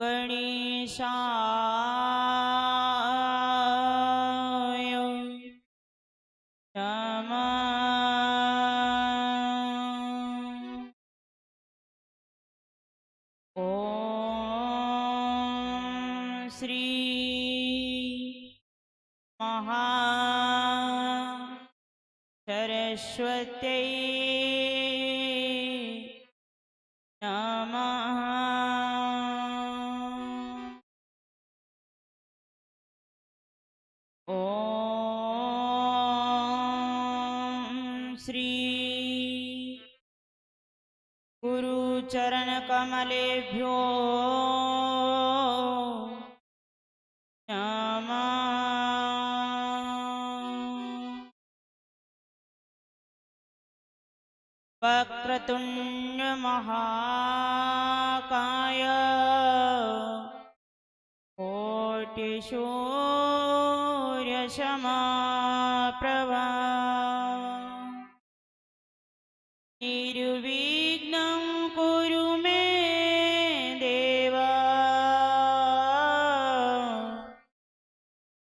गणेशाय नमः। ॐ श्री महासरस्वत्यै नमः। ॐ श्री गुरुचरणकमलेभ्यो नमः। वक्रतुण्ड महाकाय कोटिसूर्यसमप्रभा निर्विघ्नं कुरु मे देव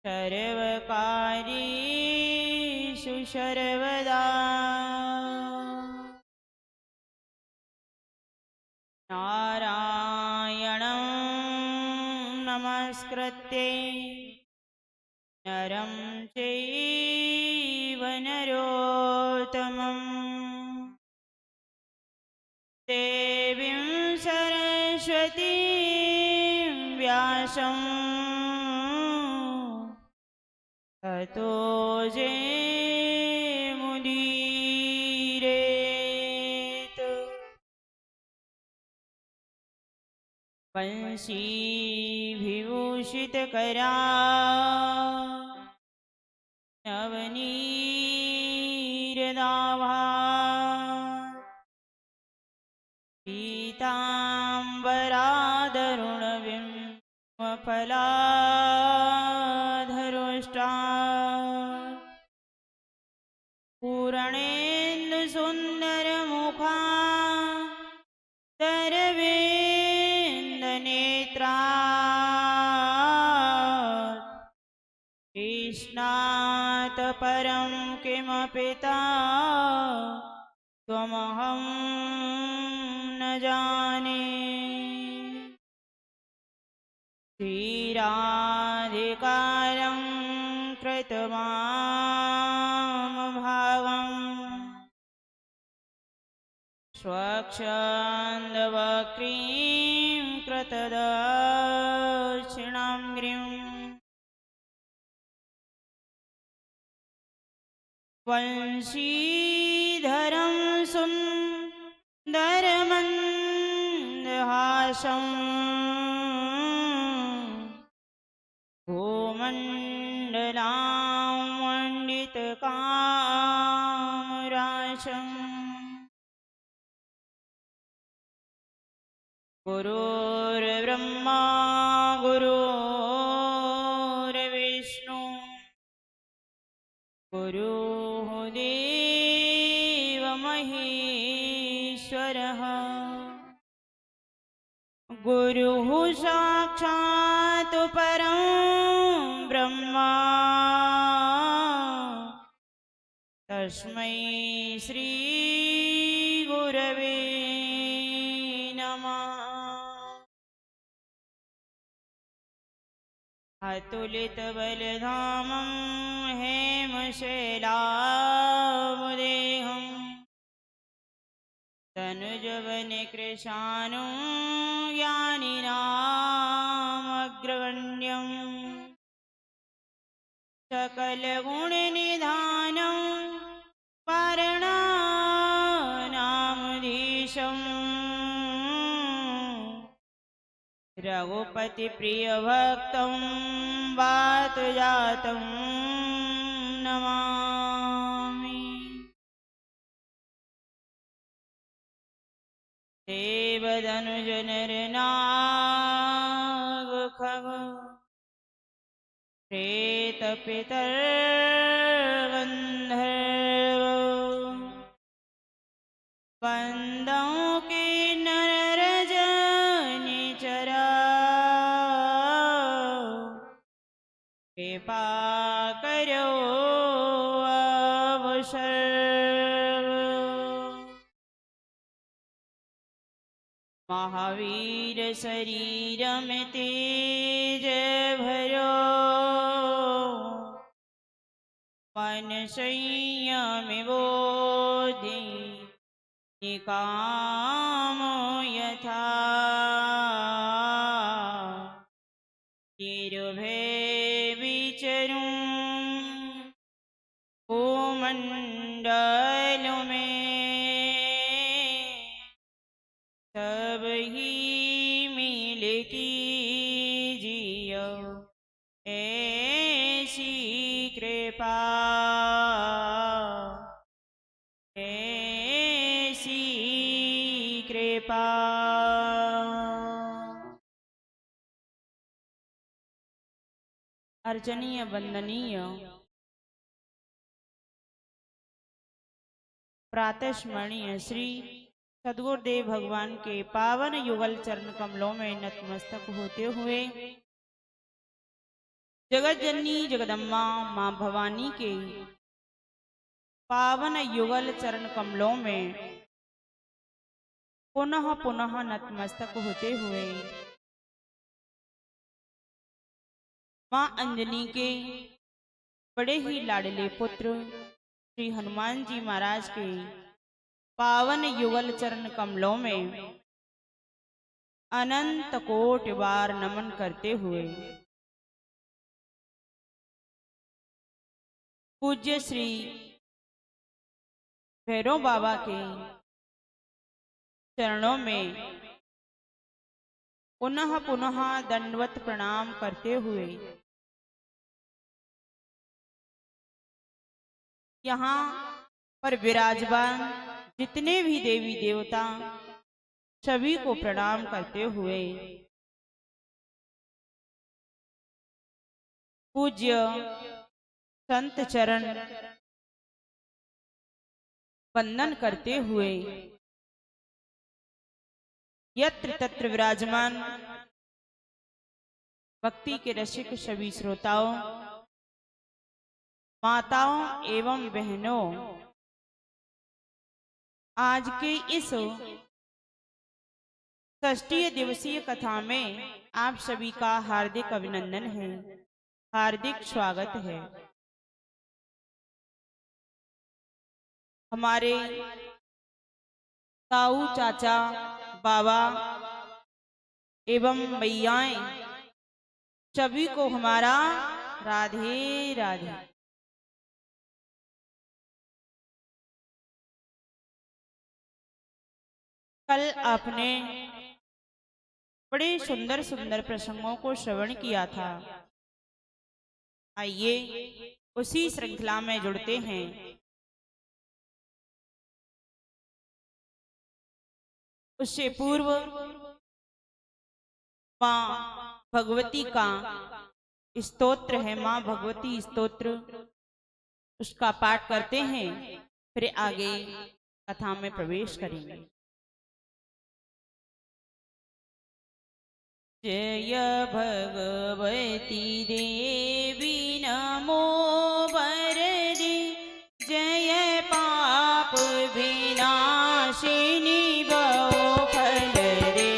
सर्वकार्येषु सर्वदा। नारायणं नमस्कृत्य नरं चैव नरोत्तमं देवीं सरस्वतीं व्यासं ततो जयमुदीरयेत्। वंशी विभूषितकरा नवनीरदाभा पीताम्बरादरुणबिम्बफलाधरोष्टा पूर्णेन्दुसुन्दरमुखा तरवेन्दनेत्रा कृष्णात् परं किमपि त्वमहं न जाने। श्रीराधिकारं कृतवामभावं स्वच्छन्दवक्रीं कृतदक्षिणाङ्घ्रिम् वंशीधरं सुन्दरमन्दहासं भूमण्डलां मण्डितकामराशम् गुरुर्ब्रह्मा गुरुर्विष्णु गुरुः देवो महेश्वरः गुरुः साक्षात् परं ब्रह्मा तस्मै श्री गुरवे नमः। अतुलितबलधामं हेमशैलावदेहं तनुजवनकृशानुं ज्ञानिनामग्रगण्यं सकलगुणनिधानं वारणानामधीशं रघुपतिप्रियभक्तं वातजातं नमामि। देवदनुजनरनागखग प्रेतपितर्गन्धर्व वन्दौ किन्नररजनीगणा कृपा करो अवसर। महावीर शरीर में तेज भरो, मन संयम बोधि निकाम यथा। निर्भय विचरूं भूमंडल में, सब ही मिल कीजियो ऐसी कृपा, ऐसी कृपा। अर्चनीय वंदनीय प्रातः स्मरणीय श्री सद्गुरुदेव भगवान के पावन युगल चरण कमलों में नतमस्तक होते हुए जगत जननी जगदम्बा मां भवानी के पावन युगल चरण कमलों में पुनः पुनः नतमस्तक होते हुए मां अंजनी के बड़े ही लाडले पुत्र श्री हनुमान जी महाराज के पावन युगल चरण कमलों में अनंत कोटि बार नमन करते हुए पूज्य श्री भैरव बाबा के चरणों में पुनः पुनः दंडवत प्रणाम करते हुए यहाँ पर विराजमान जितने भी देवी देवता सभी को प्रणाम करते हुए पूज्य संत चरण वंदन करते हुए यत्र तत्र विराजमान भक्ति के रसिक सभी श्रोताओं, माताओं एवं बहनों, आज के इस षष्ठीय दिवसीय कथा में आप सभी का हार्दिक अभिनंदन है, हार्दिक स्वागत है। हमारे ताऊ चाचा बाबा एवं मैयाएं सभी को हमारा राधे राधे। कल आपने बड़े सुंदर सुंदर प्रसंगों को श्रवण किया था। आइए उसी श्रृंखला में जुड़ते हैं। उससे पूर्व मां भगवती का स्तोत्र है, मां भगवती स्तोत्र, उसका पाठ करते हैं, फिर आगे कथा में प्रवेश करेंगे। जय भगवती देवी नमो वरदे, जय पाप विनाशिनी बहु फल रे।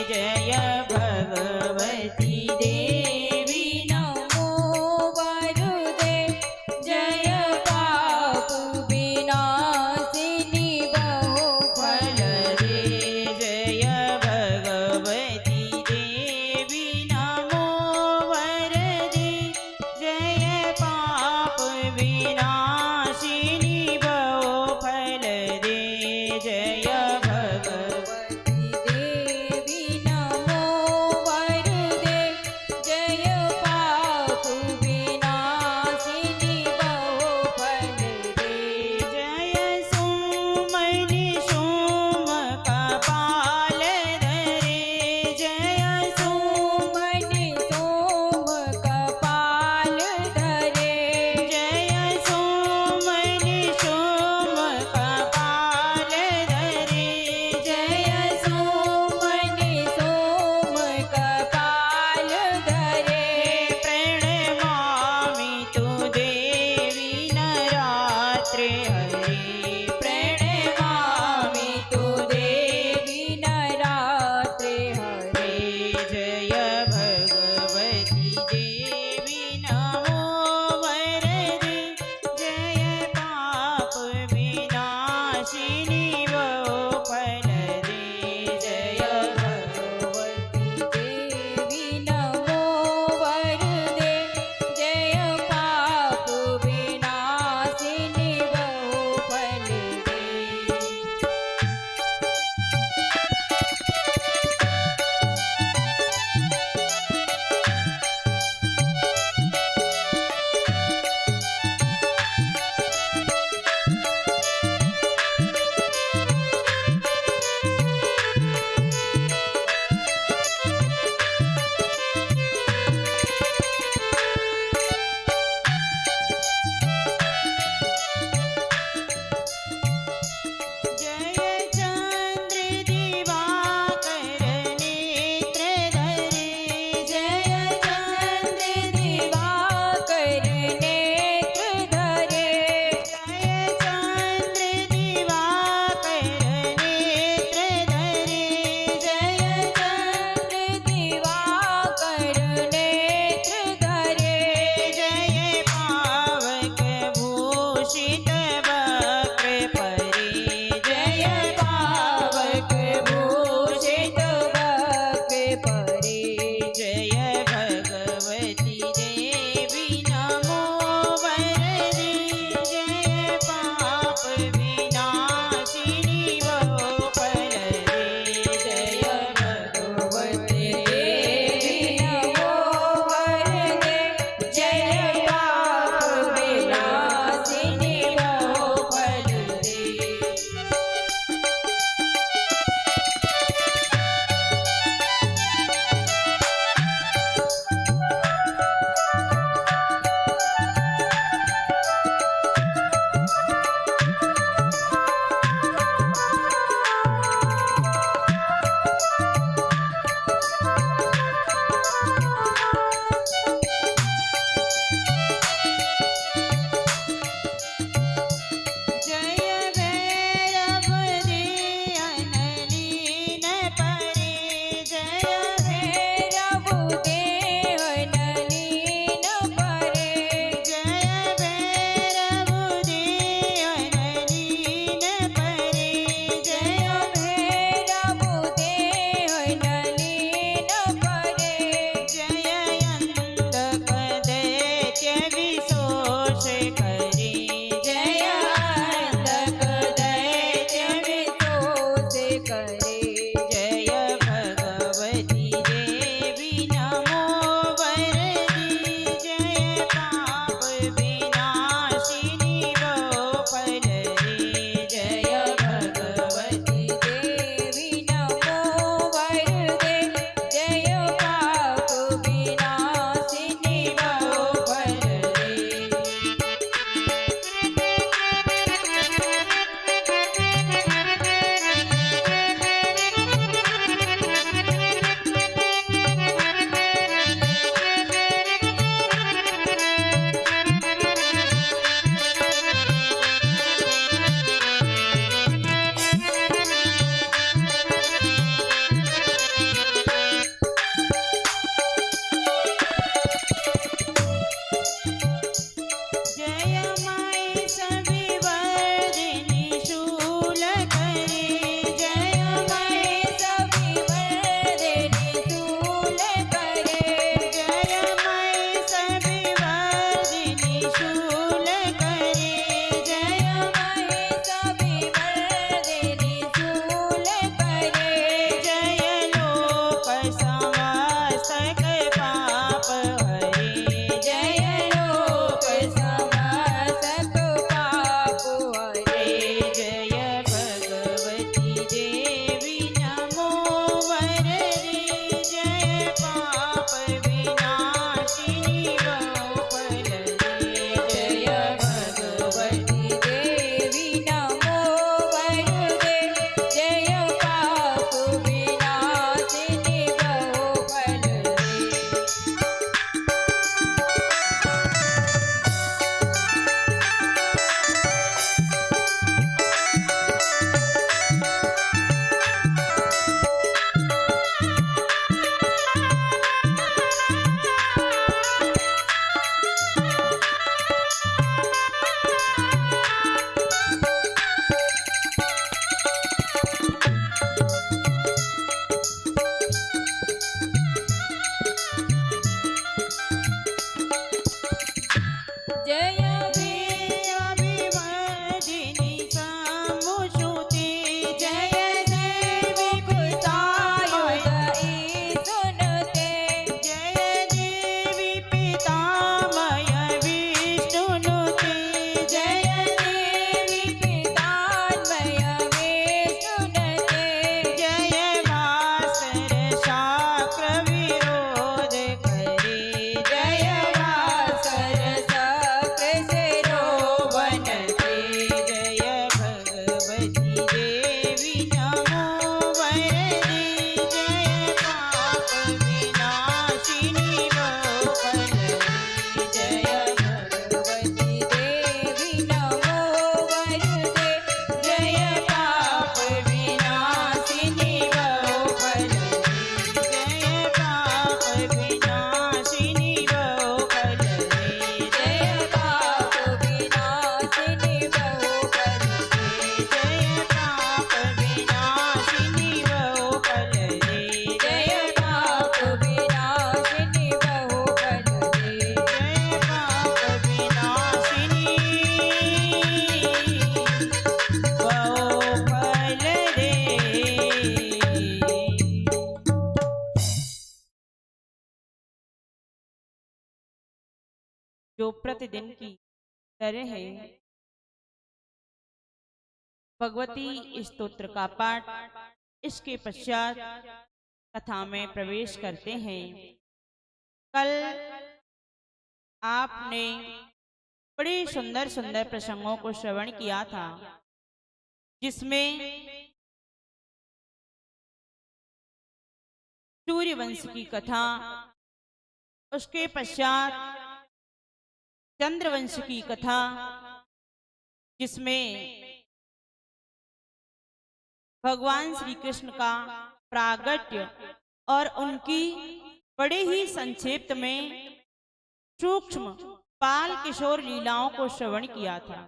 जय भगवती देवी नमो वरदे, जय पाप विनाशिनी बहु फल रे। जय भगवती देवी नमो वरदे, जो प्रतिदिन की तरह है भगवती स्तोत्र का पाठ, इसके पश्चात कथा में प्रवेश करते हैं। कल आपने बड़े सुंदर सुंदर प्रसंगों को श्रवण किया था, जिसमें सूर्यवंश की कथा, उसके पश्चात चंद्रवंश की कथा, जिसमें भगवान श्री कृष्ण का प्रागट्य और उनकी बड़े ही संक्षिप्त में सूक्ष्म बाल किशोर लीलाओं को श्रवण किया था।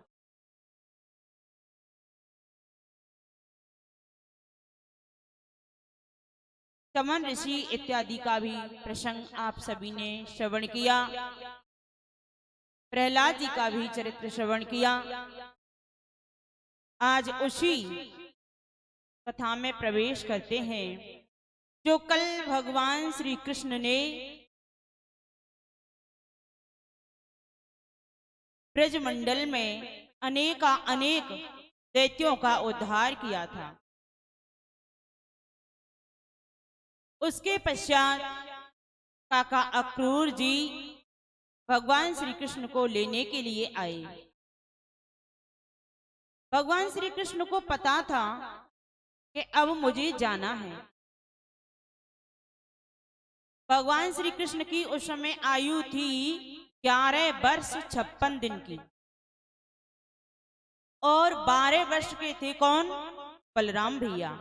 चमन ऋषि इत्यादि का भी प्रसंग आप सभी ने श्रवण किया। प्रहलाद जी का भी चरित्र श्रवण किया। आज उसी कथा में प्रवेश करते हैं जो कल भगवान श्री कृष्ण ने ब्रजमंडल में अनेक दैत्यों का उद्धार किया था। उसके पश्चात काका अक्रूर जी भगवान श्री कृष्ण को लेने के लिए आए। भगवान श्री कृष्ण को पता था कि अब मुझे जाना है। भगवान श्री कृष्ण की उस समय आयु थी 11 वर्ष 56 दिन की, और 12 वर्ष के थे कौन? बलराम भैया।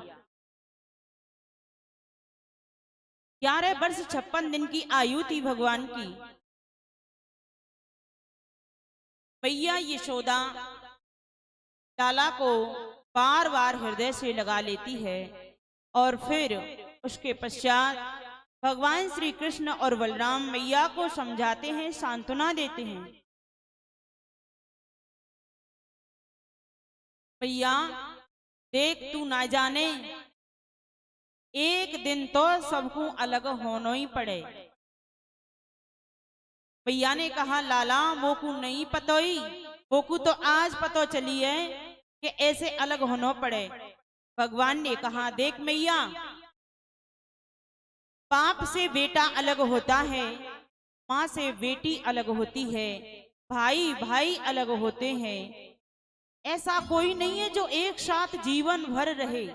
11 वर्ष 56 दिन की आयु थी भगवान की। मैया यशोदा लाला को बार बार हृदय से लगा लेती है, और फिर उसके पश्चात भगवान श्री कृष्ण और बलराम मैया को समझाते हैं, सांत्वना देते हैं। मैया देख, तू ना जाने एक दिन तो सबको अलग होना ही पड़े। मैया ने कहा, लाला मोकू नहीं पतोई, मोकू तो आज पतो चली है कि ऐसे अलग होना पड़े। भगवान ने कहा, देख मैया, बाप से बेटा अलग होता है, माँ से बेटी अलग होती है, भाई भाई अलग होते हैं, ऐसा कोई नहीं है जो एक साथ जीवन भर रहे।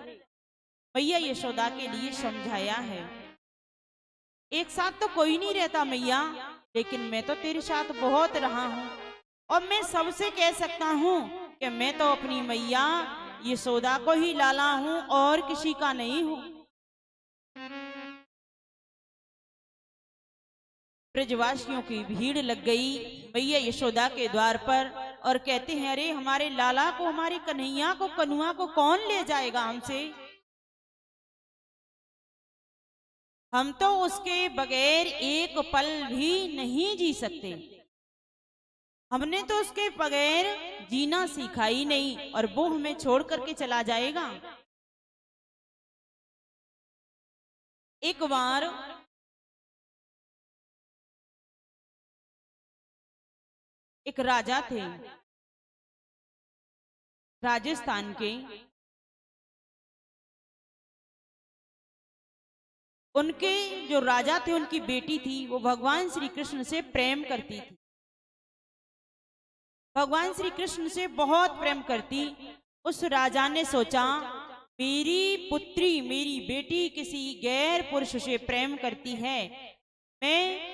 मैया यशोदा के लिए समझाया है, एक साथ तो कोई नहीं रहता मैया, लेकिन मैं तो तेरे साथ बहुत रहा हूं, और मैं सबसे कह सकता हूं कि मैं तो अपनी मैया यशोदा को ही लाला हूं और किसी का नहीं हूं। ब्रजवासियों की भीड़ लग गई मैया यशोदा के द्वार पर, और कहते हैं, अरे हमारे लाला को, हमारे कन्हैया को, कनुआ को कौन ले जाएगा हमसे? हम तो उसके बगैर एक पल भी नहीं जी सकते। हमने तो उसके बगैर जीना सीखा ही नहीं, और वो हमें छोड़ करके चला जाएगा। एक बार एक राजा थे राजस्थान के। उनके जो राजा थे, उनकी बेटी थी, वो भगवान श्री कृष्ण से प्रेम करती थी, भगवान श्री कृष्ण से बहुत प्रेम करती। उस राजा ने सोचा, मेरी पुत्री, मेरी बेटी किसी गैर पुरुष से प्रेम करती है, मैं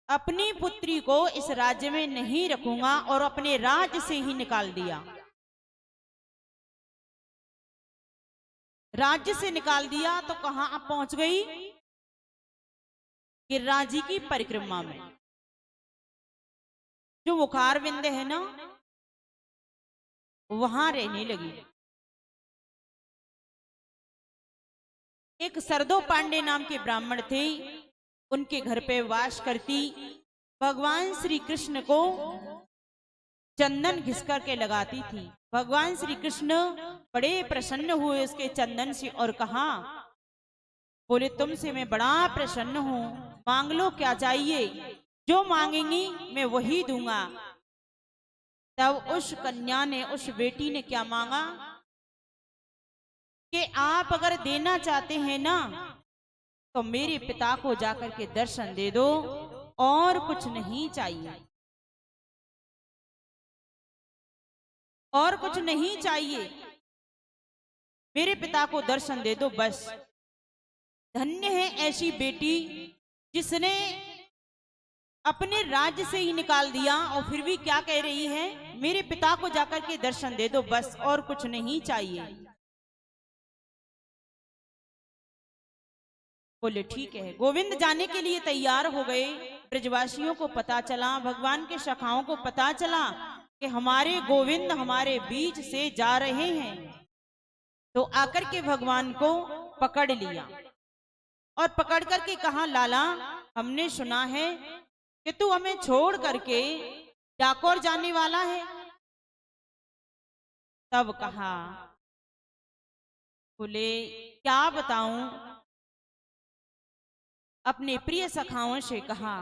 अपनी पुत्री को इस राज्य में नहीं रखूंगा, और अपने राज्य से ही निकाल दिया। राज्य से निकाल दिया तो कहां अब पहुंच गई? गिरिराज जी की परिक्रमा में। जो मुखार विंध्य है ना, वहां रहने लगी। एक सरदो पांडे नाम के ब्राह्मण थे, उनके घर पे वास करती। भगवान श्री कृष्ण को चंदन घिस करके लगाती थी। भगवान श्री कृष्ण बड़े प्रसन्न हुए उसके चंदन से, और कहा, बोले तुमसे मैं बड़ा प्रसन्न हूं, मांग लो क्या चाहिए। जो मांगेंगी मैं वही दूंगा। तब उस कन्या ने, उस बेटी ने क्या मांगा कि आप अगर देना चाहते हैं ना तो मेरे पिता को जाकर के दर्शन दे दो, और कुछ नहीं चाहिए, और कुछ नहीं चाहिए, मेरे पिता को दर्शन दे दो बस। धन्य है ऐसी बेटी जिसने अपने राज्य से ही निकाल दिया और फिर भी क्या कह रही है, मेरे पिता को जाकर के दर्शन दे दो बस, और कुछ नहीं चाहिए। बोले ठीक है। गोविंद जाने के लिए तैयार हो गए। ब्रजवासियों को पता चला, भगवान के सखाओं को पता चला कि हमारे गोविंद हमारे बीच से जा रहे हैं, तो आकर के भगवान को पकड़ लिया और पकड़ करके कहा, लाला हमने सुना है कि तू हमें छोड़ करके डाकोर जाने वाला है। तब कहा, बोले क्या बताऊं, अपने प्रिय सखाओं से कहा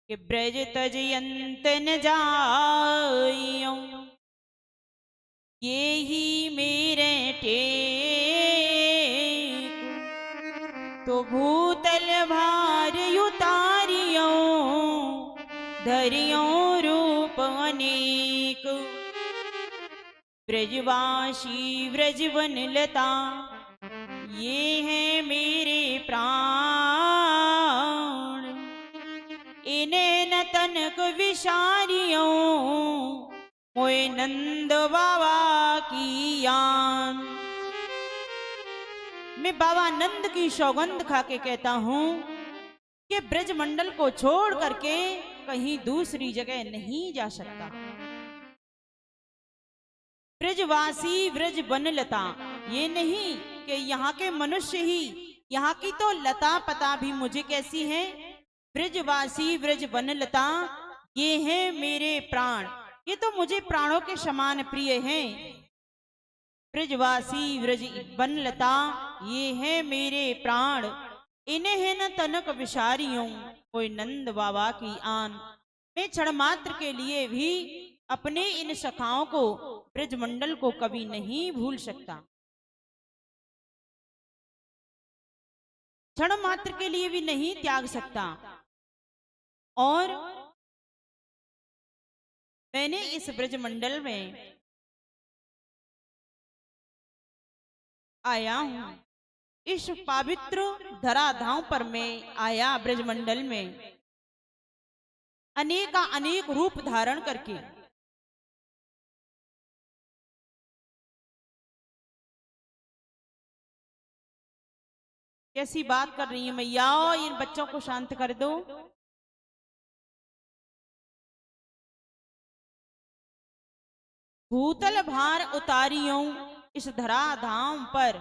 कि ब्रज तजयंत न जाइयो, ये ही मेरे टेक, तो भूतल भार उतारियो, धरियो रूप अनेक, ब्रजवासी ब्रजवन लता, ये है मेरे प्राण, इन्हें न तनक विसारियो, मोए नंद बाबा की यान। मैं बाबा नंद की सौगंध खा के कहता हूं कि ब्रजमंडल को छोड़ करके कहीं दूसरी जगह नहीं जा सकता। ब्रजवासी ब्रज बनलता, ये नहीं कि यहाँ के मनुष्य ही, यहाँ की तो लता पता भी मुझे कैसी है। ब्रजवासी ब्रज बनलता, ये है मेरे प्राण, ये तो मुझे प्राणों के समान प्रिय हैं। ब्रजवासी ब्रज बनलता, ये है मेरे प्राण, इन्हें न तनक विसारियों, कोई नंद बाबा की आन। मैं क्षण मात्र के लिए भी अपने इन सखाओं को, ब्रजमंडल को कभी नहीं भूल सकता, क्षण मात्र के लिए भी नहीं त्याग सकता। और मैंने इस ब्रजमंडल में आया हूं, इस पवित्र धराधाम पर मैं आया ब्रजमंडल में अनेक रूप धारण करके। कैसी बात कर रही है मैया, इन बच्चों को शांत कर दो। भूतल भार उतारियों, इस धराधाम पर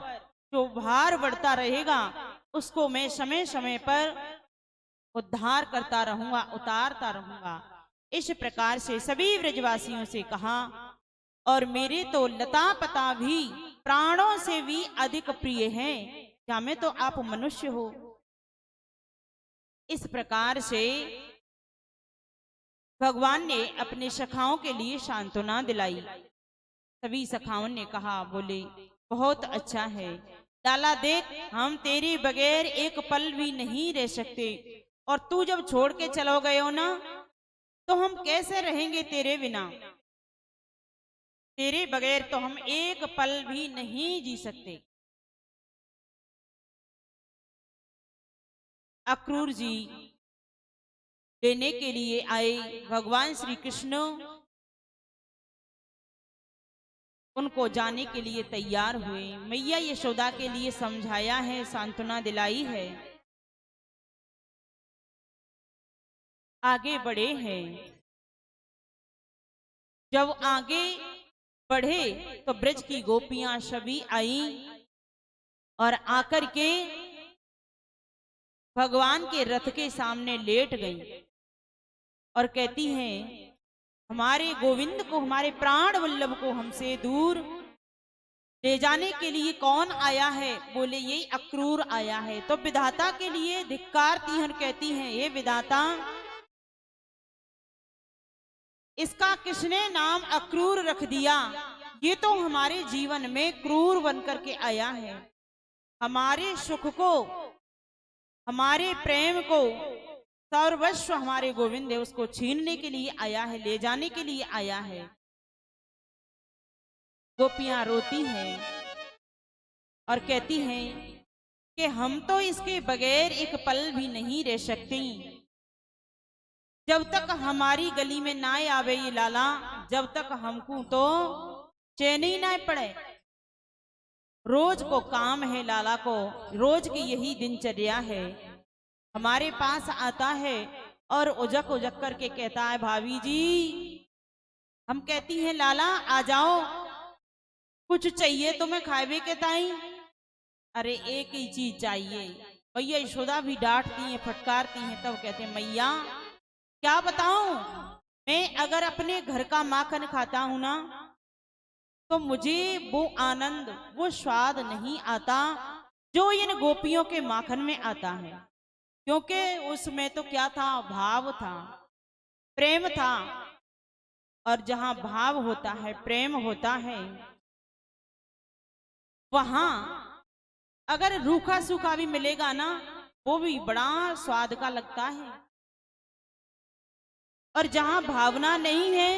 जो भार बढ़ता रहेगा उसको मैं समय समय पर उद्धार करता रहूंगा, उतारता रहूंगा। इस प्रकार से सभी ब्रजवासियों से कहा, और मेरे तो लता पता भी प्राणों से भी अधिक प्रिय हैं, क्या में तो आप मनुष्य हो। इस प्रकार से भगवान ने अपने सखाओं के लिए सांत्वना दिलाई। सभी सखाओं ने कहा, बोले बहुत अच्छा है लाला, देख हम तेरे बगैर एक पल भी नहीं रह सकते, और तू जब छोड़ के चलो गए हो ना, तो हम कैसे रहेंगे तेरे बिना, तेरे बगैर तो हम एक पल भी नहीं जी सकते। अक्रूर जी लेने के लिए आए, भगवान श्री कृष्ण उनको जाने के लिए तैयार हुए। मैया यशोदा के लिए समझाया है, सांत्वना दिलाई है, आगे बढ़े हैं। जब आगे बढ़े तो ब्रज की गोपियां सभी आई और आकर के भगवान के रथ के सामने लेट गई और कहती हैं, हमारे गोविंद को, हमारे प्राण वल्लभ को हमसे दूर ले जाने के लिए कौन आया है? बोले ये अक्रूर आया है। तो विधाता के लिए धिक्कार तीहन कहती हैं, ये विधाता, इसका किसने नाम अक्रूर रख दिया? ये तो हमारे जीवन में क्रूर बन करके आया है। हमारे सुख को, हमारे प्रेम को, सर्वस्व हमारे गोविंद है उसको छीनने के लिए आया है, ले जाने के लिए आया है। गोपियां रोती हैं और कहती हैं कि हम तो इसके बगैर एक पल भी नहीं रह सकती। जब तक हमारी गली में ना आवे ये लाला, जब तक हमको तो चैन ही ना पड़े। रोज को काम है लाला को, रोज की यही दिनचर्या है। हमारे पास आता है और उजक उजक करके कहता है, भाभी जी। हम कहती हैं, लाला आ जाओ, कुछ चाहिए तुम्हें खावे के ताई? अरे एक ही चीज चाहिए। भैया यशोदा भी डांटती हैं, फटकारती हैं। तब कहते हैं, मैया क्या बताऊं, मैं अगर अपने घर का माखन खाता हूं ना, तो मुझे वो आनंद, वो स्वाद नहीं आता जो इन गोपियों के माखन में आता है। क्योंकि उसमें तो क्या था? भाव था, प्रेम था। और जहां भाव होता है, प्रेम होता है, वहां अगर रूखा सूखा भी मिलेगा ना, वो भी बड़ा स्वाद का लगता है। और जहां भावना नहीं है,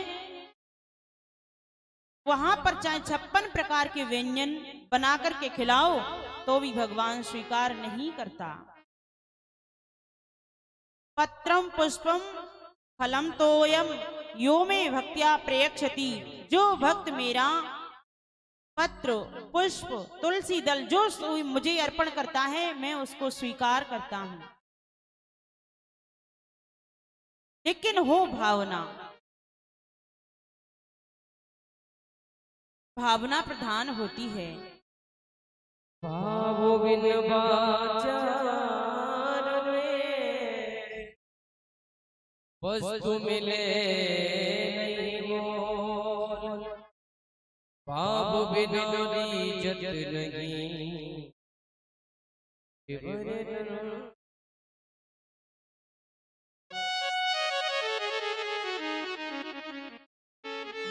वहां पर चाहे 56 प्रकार के व्यंजन बना करके खिलाओ तो भी भगवान स्वीकार नहीं करता। पत्रम पुष्पम फलम तोयम यो में भक्त्या प्रयक्षति। जो भक्त मेरा पत्र, पुष्प, तुलसी दल जो मुझे अर्पण करता है, मैं उसको स्वीकार करता हूं। लेकिन हो भावना, भावना प्रधान होती है। भावो बिन बाचार वस्तु मिले नहीं मोल। भाव बिन इज्जत नहीं।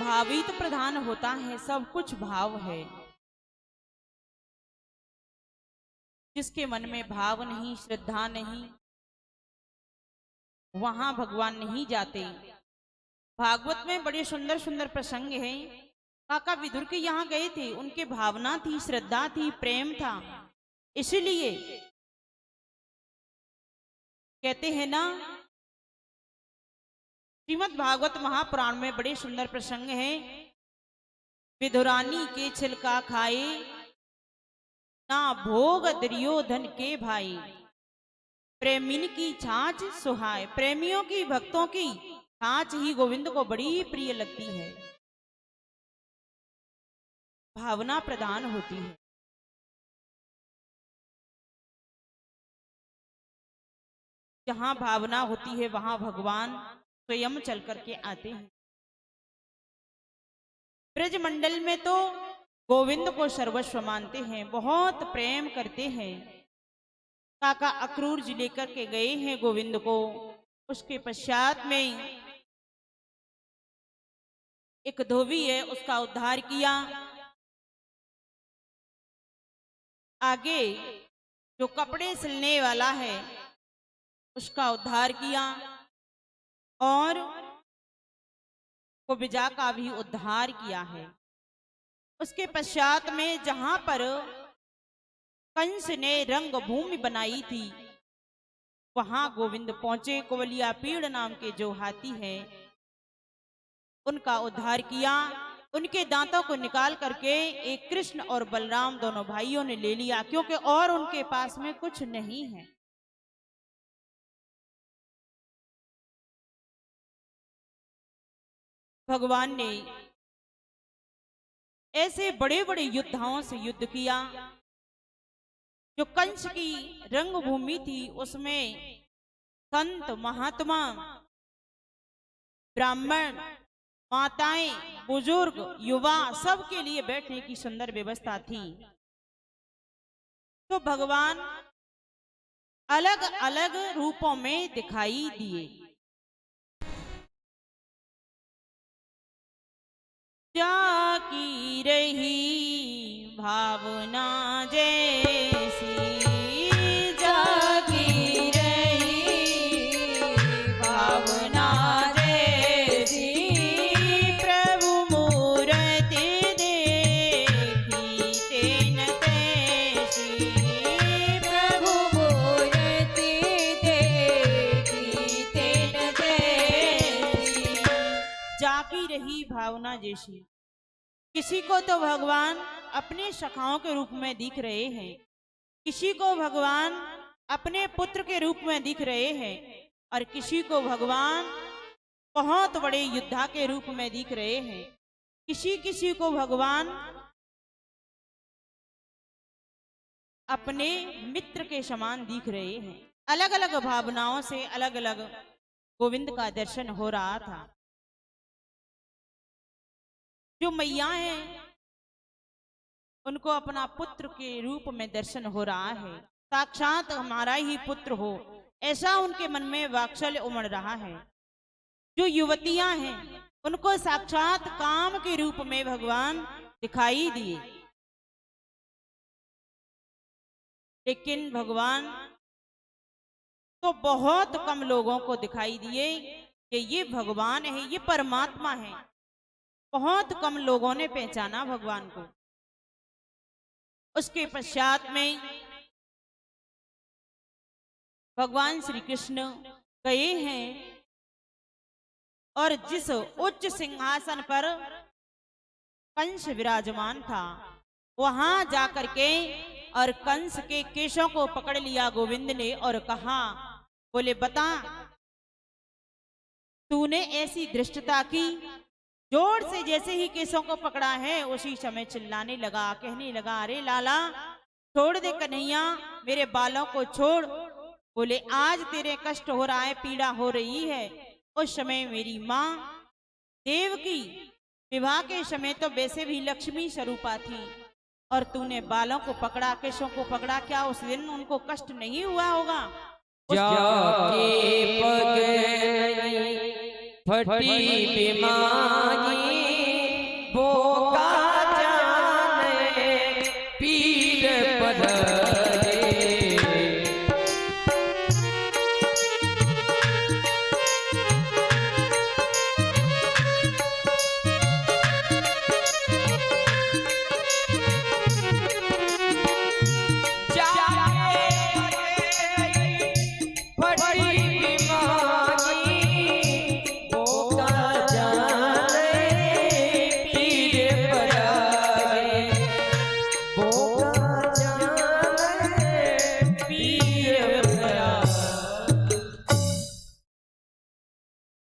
भावित प्रधान होता है, सब कुछ भाव है। जिसके मन में भाव नहीं, श्रद्धा नहीं, वहां भगवान नहीं जाते। भागवत में बड़े सुंदर सुंदर प्रसंग हैं। काका विदुर के यहाँ गए थे, उनके भावना थी, श्रद्धा थी, प्रेम था। इसीलिए कहते हैं ना, श्रीमद् भागवत महापुराण में बड़े सुंदर प्रसंग हैं। विदुरानी के छिलका खाए, ना भोग दुर्योधन के भाई। प्रेमिन की छाछ सुहाए। प्रेमियों की, भक्तों की छाछ ही गोविंद को बड़ी प्रिय लगती है। भावना प्रधान होती है। जहां भावना होती है, वहां भगवान स्वयं चल करके आते हैं। ब्रज मंडल में तो गोविंद को सर्वस्व मानते हैं, बहुत प्रेम करते हैं। काका अक्रूर जी लेकर के गए हैं गोविंद को। उसके पश्चात में एक धोबी है, उसका उद्धार किया। आगे जो कपड़े सिलने वाला है, उसका उद्धार किया। और कुब्जा का भी उद्धार किया है। उसके पश्चात में जहां पर कंस ने रंग भूमि बनाई थी, वहां गोविंद पहुंचे। कुवलिया पीड़ नाम के जो हाथी हैं, उनका उद्धार किया। उनके दांतों को निकाल करके एक कृष्ण और बलराम दोनों भाइयों ने ले लिया, क्योंकि और उनके पास में कुछ नहीं है। भगवान ने ऐसे बड़े बड़े योद्धाओं से युद्ध किया। जो कंस की रंगभूमि थी, उसमें संत, महात्मा, ब्राह्मण माताएं, बुजुर्ग, युवा सबके लिए बैठने की सुंदर व्यवस्था थी। तो भगवान अलग अलग रूपों में दिखाई दिए। जागी रही भावना जैसी, जागी रही भावना जैसी, प्रभु मूर्ति देखी तेन तैसी, प्रभु मूर्ति देखी तेन तैसी। जागी रही भावना जैसी। किसी को तो भगवान अपने सखाओं के रूप में दिख रहे हैं, किसी को भगवान अपने पुत्र के रूप में दिख रहे हैं, और किसी को भगवान बहुत बड़े योद्धा के रूप में दिख रहे हैं, किसी किसी को भगवान अपने मित्र के समान दिख रहे हैं। अलग अलग भावनाओं से अलग अलग गोविंद का दर्शन हो रहा था। जो मैया हैं उनको अपना पुत्र के रूप में दर्शन हो रहा है, साक्षात हमारा ही पुत्र हो ऐसा उनके मन में वात्सल्य उमड़ रहा है। जो युवतियां हैं उनको साक्षात काम के रूप में भगवान दिखाई दिए, लेकिन भगवान तो बहुत कम लोगों को दिखाई दिए कि ये भगवान है, ये परमात्मा है। बहुत कम लोगों ने पहचाना भगवान को। उसके पश्चात में भगवान श्री कृष्ण गए हैं और जिस उच्च सिंहासन पर कंस विराजमान था वहां जाकर के और कंस के केशों को पकड़ लिया गोविंद ने और कहा, बोले बता तूने ऐसी धृष्टता की। जोर से जैसे ही केशों को पकड़ा है उसी समय चिल्लाने लगा, कहने लगा, अरे लाला छोड़ दे कन्हैया, मेरे बालों को छोड़। बोले आज तेरे कष्ट हो रहा है, पीड़ा हो रही है। उस समय मेरी माँ देवकी विवाह के समय तो वैसे भी लक्ष्मी स्वरूपा थी और तूने बालों को पकड़ा, केशों को पकड़ा, क्या उस दिन उनको कष्ट नहीं हुआ होगा? जाके पग फटी बीमारी वो का जाने पीर पधरे।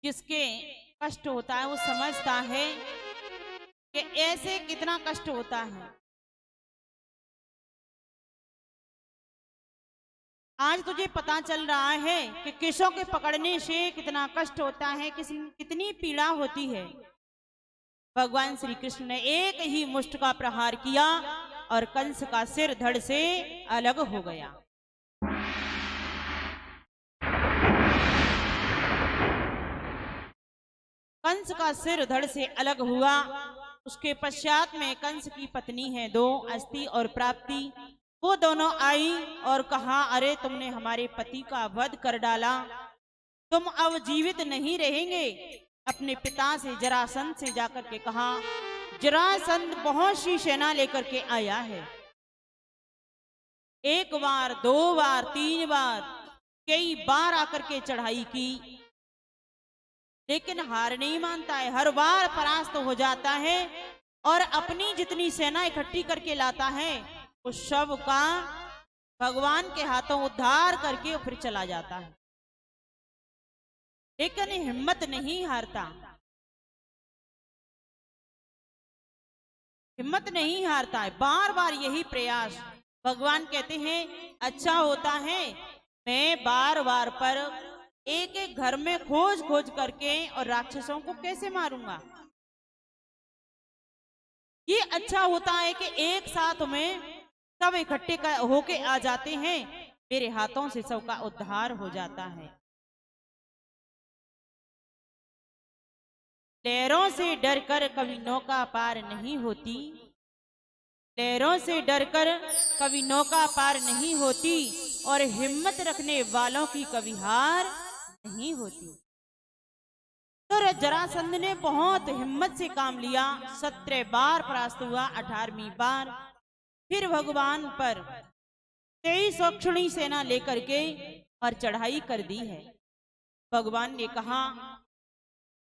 जिसके कष्ट होता है वो समझता है कि ऐसे कितना कष्ट होता है। आज तुझे पता चल रहा है कि केशों के पकड़ने से कितना कष्ट होता है, कितनी पीड़ा होती है। भगवान श्री कृष्ण ने एक ही मुष्ट का प्रहार किया और कंस का सिर धड़ से अलग हो गया। कंस का सिर धड़ से अलग हुआ। उसके पश्चात में कंस की पत्नी है दो, अस्ति और प्राप्ति, वो दोनों आई और कहा, अरे तुमने हमारे पति का वध कर डाला, तुम अब जीवित नहीं रहेंगे। अपने पिता से जरासंध से जाकर के कहा, जरासंध बहुत सी सेना लेकर के आया है, एक बार, दो बार, तीन बार, कई बार आकर के चढ़ाई की, लेकिन हार नहीं मानता है, हर बार परास्त हो जाता है और अपनी जितनी सेना इकट्ठी करके लाता है उस सब का भगवान के हाथों उद्धार करके फिर चला जाता है, लेकिन हिम्मत नहीं हारता, हिम्मत नहीं हारता है, बार बार यही प्रयास। भगवान कहते हैं अच्छा होता है मैं बार बार पर एक एक घर में खोज खोज करके और राक्षसों को कैसे मारूंगा, ये अच्छा होता है कि एक साथ में सब इकट्ठे होके आ जाते हैं, मेरे हाथों से सबका उद्धार हो जाता है। लहरों से डरकर कभी नौका पार नहीं होती, लहरों से डरकर कभी नौका पार नहीं होती, और हिम्मत रखने वालों की कभी हार नहीं होती। तो जरासंध ने बहुत हिम्मत से काम लिया। 17 बार परास्त हुआ, 18वीं बार फिर भगवान पर 23 अक्षणी सेना लेकर के और चढ़ाई कर दी है। भगवान ने कहा,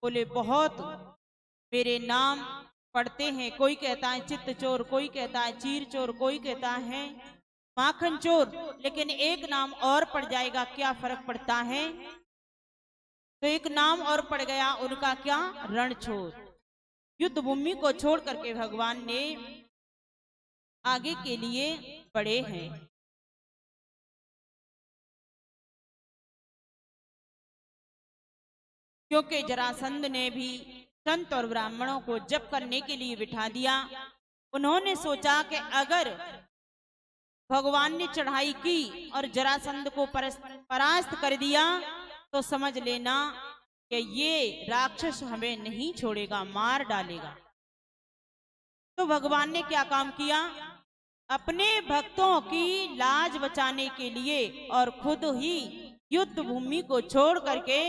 बोले बहुत मेरे नाम पढ़ते हैं, कोई कहता है चित्त चोर, कोई कहता है चीर चोर, कोई कहता है माखन चोर, लेकिन एक नाम और पड़ जाएगा, क्या फर्क पड़ता है? तो एक नाम और पड़ गया, उनका क्या? रणछोर। युद्ध भूमि को छोड़ करके भगवान ने आगे के लिए बढ़े हैं। क्योंकि जरासंध ने भी संत और ब्राह्मणों को जप करने के लिए बिठा दिया। उन्होंने सोचा कि अगर भगवान ने चढ़ाई की और जरासंध को परास्त कर दिया तो समझ लेना कि ये राक्षस हमें नहीं छोड़ेगा, मार डालेगा। तो भगवान ने क्या काम किया? अपने भक्तों की लाज बचाने के लिए और खुद ही युद्ध भूमि को छोड़ करके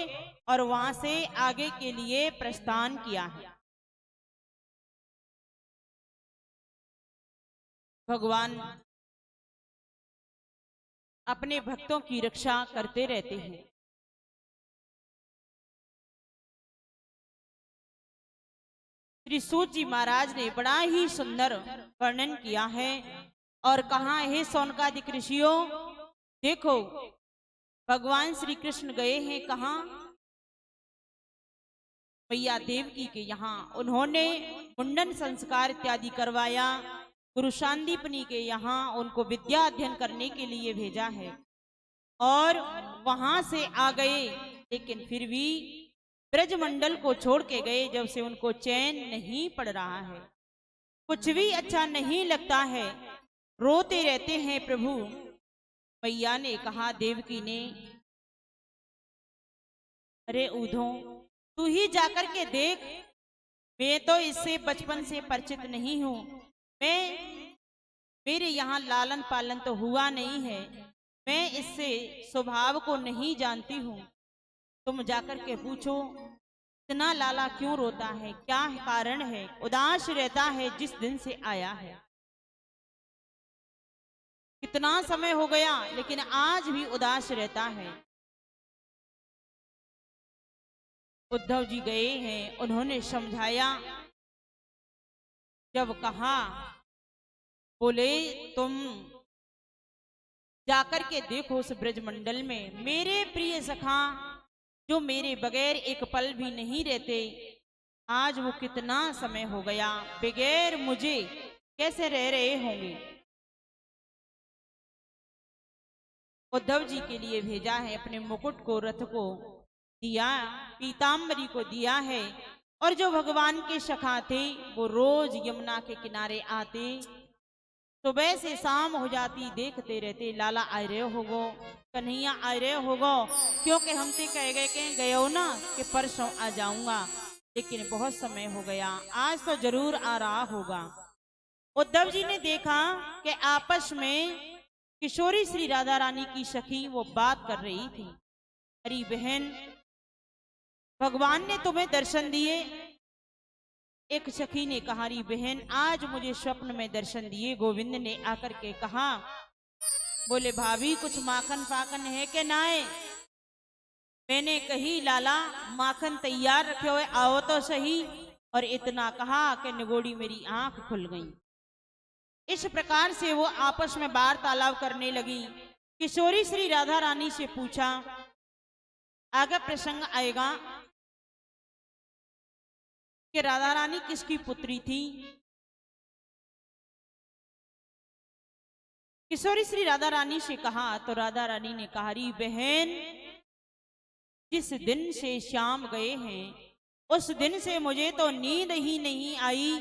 और वहां से आगे के लिए प्रस्थान किया है। भगवान अपने भक्तों की रक्षा करते रहते हैं। श्री सूत जी महाराज ने बड़ा ही सुंदर वर्णन किया है और कहा, हे सौनकादिक ऋषियों, देखो भगवान श्री कृष्ण गए हैं कहाँ? मैया देवकी के यहाँ। उन्होंने मुंडन संस्कार इत्यादि करवाया। गुरु शांदीपनी के यहाँ उनको विद्या अध्ययन करने के लिए भेजा है और वहां से आ गए, लेकिन फिर भी ब्रजमंडल को छोड़ के गए जब से उनको चैन नहीं पड़ रहा है, कुछ भी अच्छा नहीं लगता है, रोते रहते हैं प्रभु। मैया ने कहा, देवकी ने, अरे ऊधो तू ही जाकर के देख, मैं तो इससे बचपन से परिचित नहीं हूं, मेरे यहाँ लालन पालन तो हुआ नहीं है, मैं इससे स्वभाव को नहीं जानती हूँ, तुम जाकर के पूछो इतना लाला क्यों रोता है, क्या कारण है, उदास रहता है जिस दिन से आया है। कितना समय हो गया लेकिन आज भी उदास रहता है। उद्धव जी गए हैं, उन्होंने समझाया, जब कहा, बोले तुम जाकर के देखो उस ब्रजमंडल में मेरे प्रिय सखा जो मेरे बगैर एक पल भी नहीं रहते, आज वो कितना समय हो गया, बगैर मुझे कैसे रह रहे होंगे। उद्धव जी के लिए भेजा है, अपने मुकुट को, रथ को दिया, पीताम्बरी को दिया है, और जो भगवान के सखा थे वो रोज यमुना के किनारे आते, सुबह से शाम हो जाती, देखते रहते, लाला आ रहे होगो, कन्हैया आ रहे होगो, क्योंकि हम तो कह गए कि गए हो ना कि परसों आ जाऊंगा, लेकिन बहुत समय हो गया, आज तो जरूर आ रहा होगा। उद्धव जी ने देखा कि आपस में किशोरी श्री राधा रानी की सखी वो बात कर रही थी, अरे बहन भगवान ने तुम्हें दर्शन दिए। एक सखी ने कहा, री बहन आज मुझे स्वप्न में दर्शन दिए। गोविंद ने आकर के कहा, बोले भाभी कुछ माखन फाखन है कि ना है? मैंने कही, लाला माखन तैयार रखे हुए, आओ तो सही। और इतना कहा कि निगोड़ी मेरी आंख खुल गई। इस प्रकार से वो आपस में वार्तालाप करने लगी। किशोरी श्री राधा रानी से पूछा, आगे प्रसंग आएगा कि राधा रानी किसकी पुत्री थी। किशोरी श्री राधा रानी से कहा तो राधा रानी ने कहा, री बहन जिस दिन से श्याम गए हैं उस दिन से मुझे तो नींद ही नहीं आई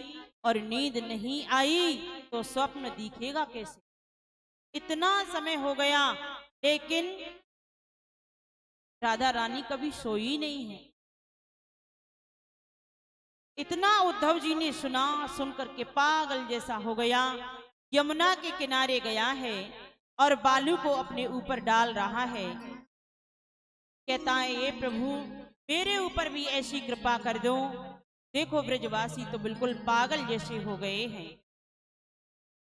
और नींद नहीं आई तो स्वप्न दिखेगा कैसे। इतना समय हो गया लेकिन राधा रानी कभी सोई नहीं है। इतना उद्धव जी ने सुना, सुनकर के पागल जैसा हो गया। यमुना के किनारे गया है और बालू को अपने ऊपर डाल रहा है। कहता है, ये प्रभु मेरे ऊपर भी ऐसी कृपा कर दो। देखो ब्रजवासी तो बिल्कुल पागल जैसे हो गए हैं।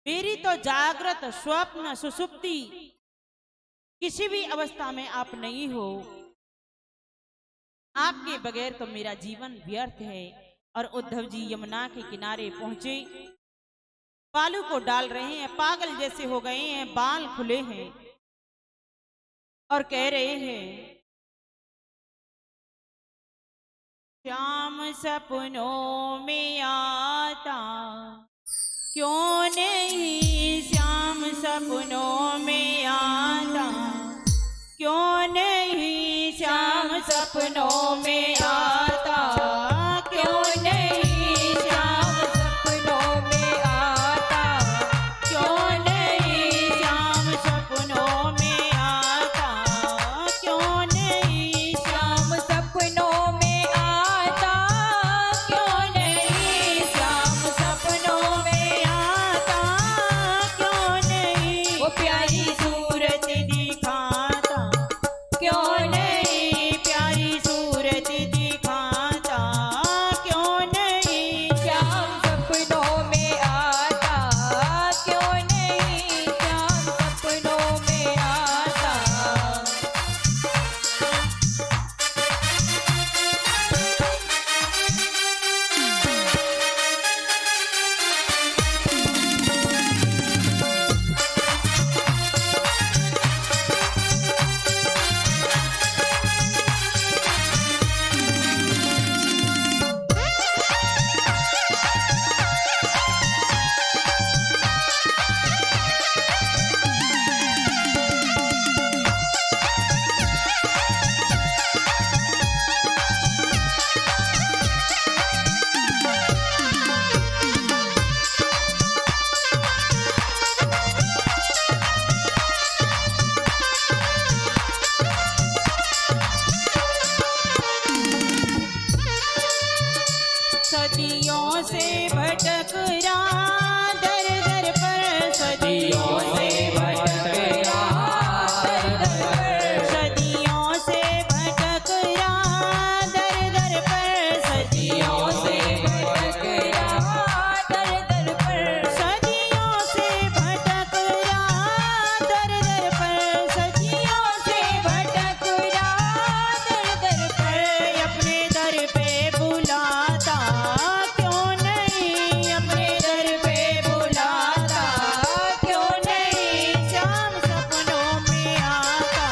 मेरी तो जागृत, स्वप्न, सुसुप्ति किसी भी अवस्था में आप नहीं हो। आपके बगैर तो मेरा जीवन व्यर्थ है। और उद्धव जी यमुना के किनारे पहुंचे, बालू को डाल रहे हैं, पागल जैसे हो गए हैं, बाल खुले हैं और कह रहे हैं, श्याम सपनों में आता क्यों नहीं, श्याम सपनों में आता क्यों नहीं, श्याम सपनों में आता क्यों नहीं, श्याम सपनों में आता क्यों नहीं, श्याम सपनों में आता क्यों नहीं, श्याम सपनों में आता क्यों नहीं, श्याम सपनों में आता क्यों नहीं, वो प्यारी सूरत दिखाता क्यों नहीं, प्यारी सूरत दिखाता क्यों नहीं, श्याम सपनों में आता क्यों नहीं, श्याम सपनों में आता। सदियों से भटक रहा दर दर पर, सदियों से भटक रहा दर दर पर, सदियों से भटक रहा दर दर पर, सदियों से भटक रहा दर दर पर, सदियों से भटक रहा दर दर पर, सदियों से भटक रहा दर दर पर, अपने दर पे बुलाता क्यों नहीं, अपने दर पे बुलाता क्यों नहीं, श्याम सपनों में आता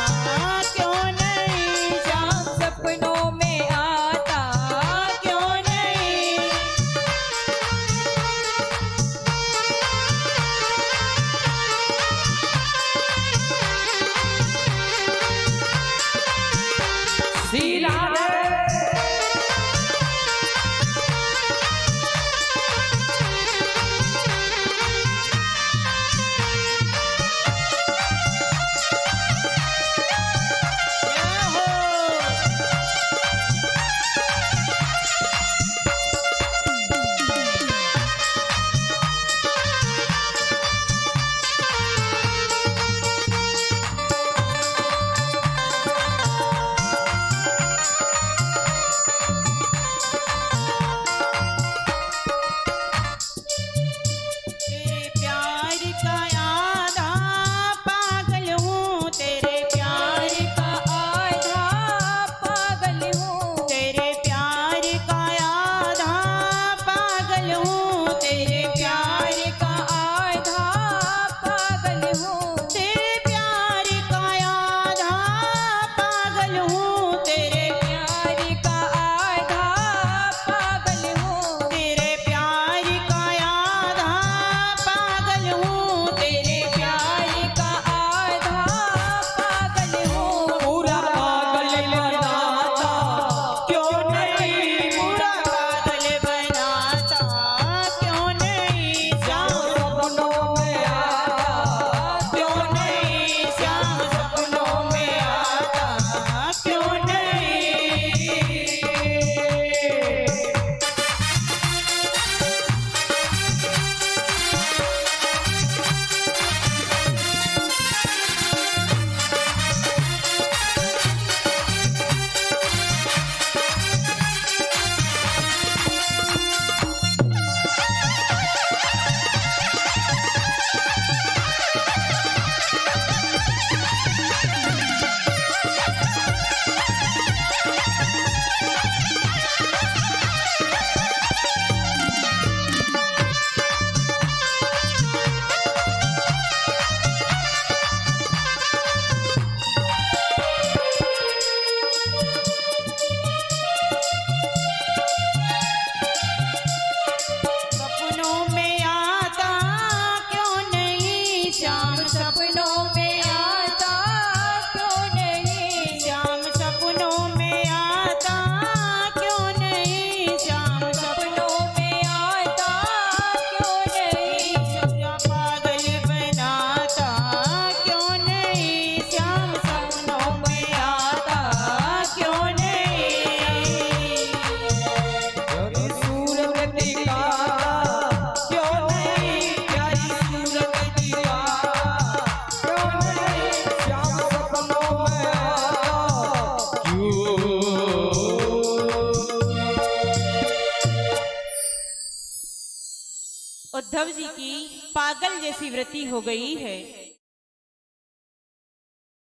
उद्धव जी की पागल जैसी वृत्ति हो गई है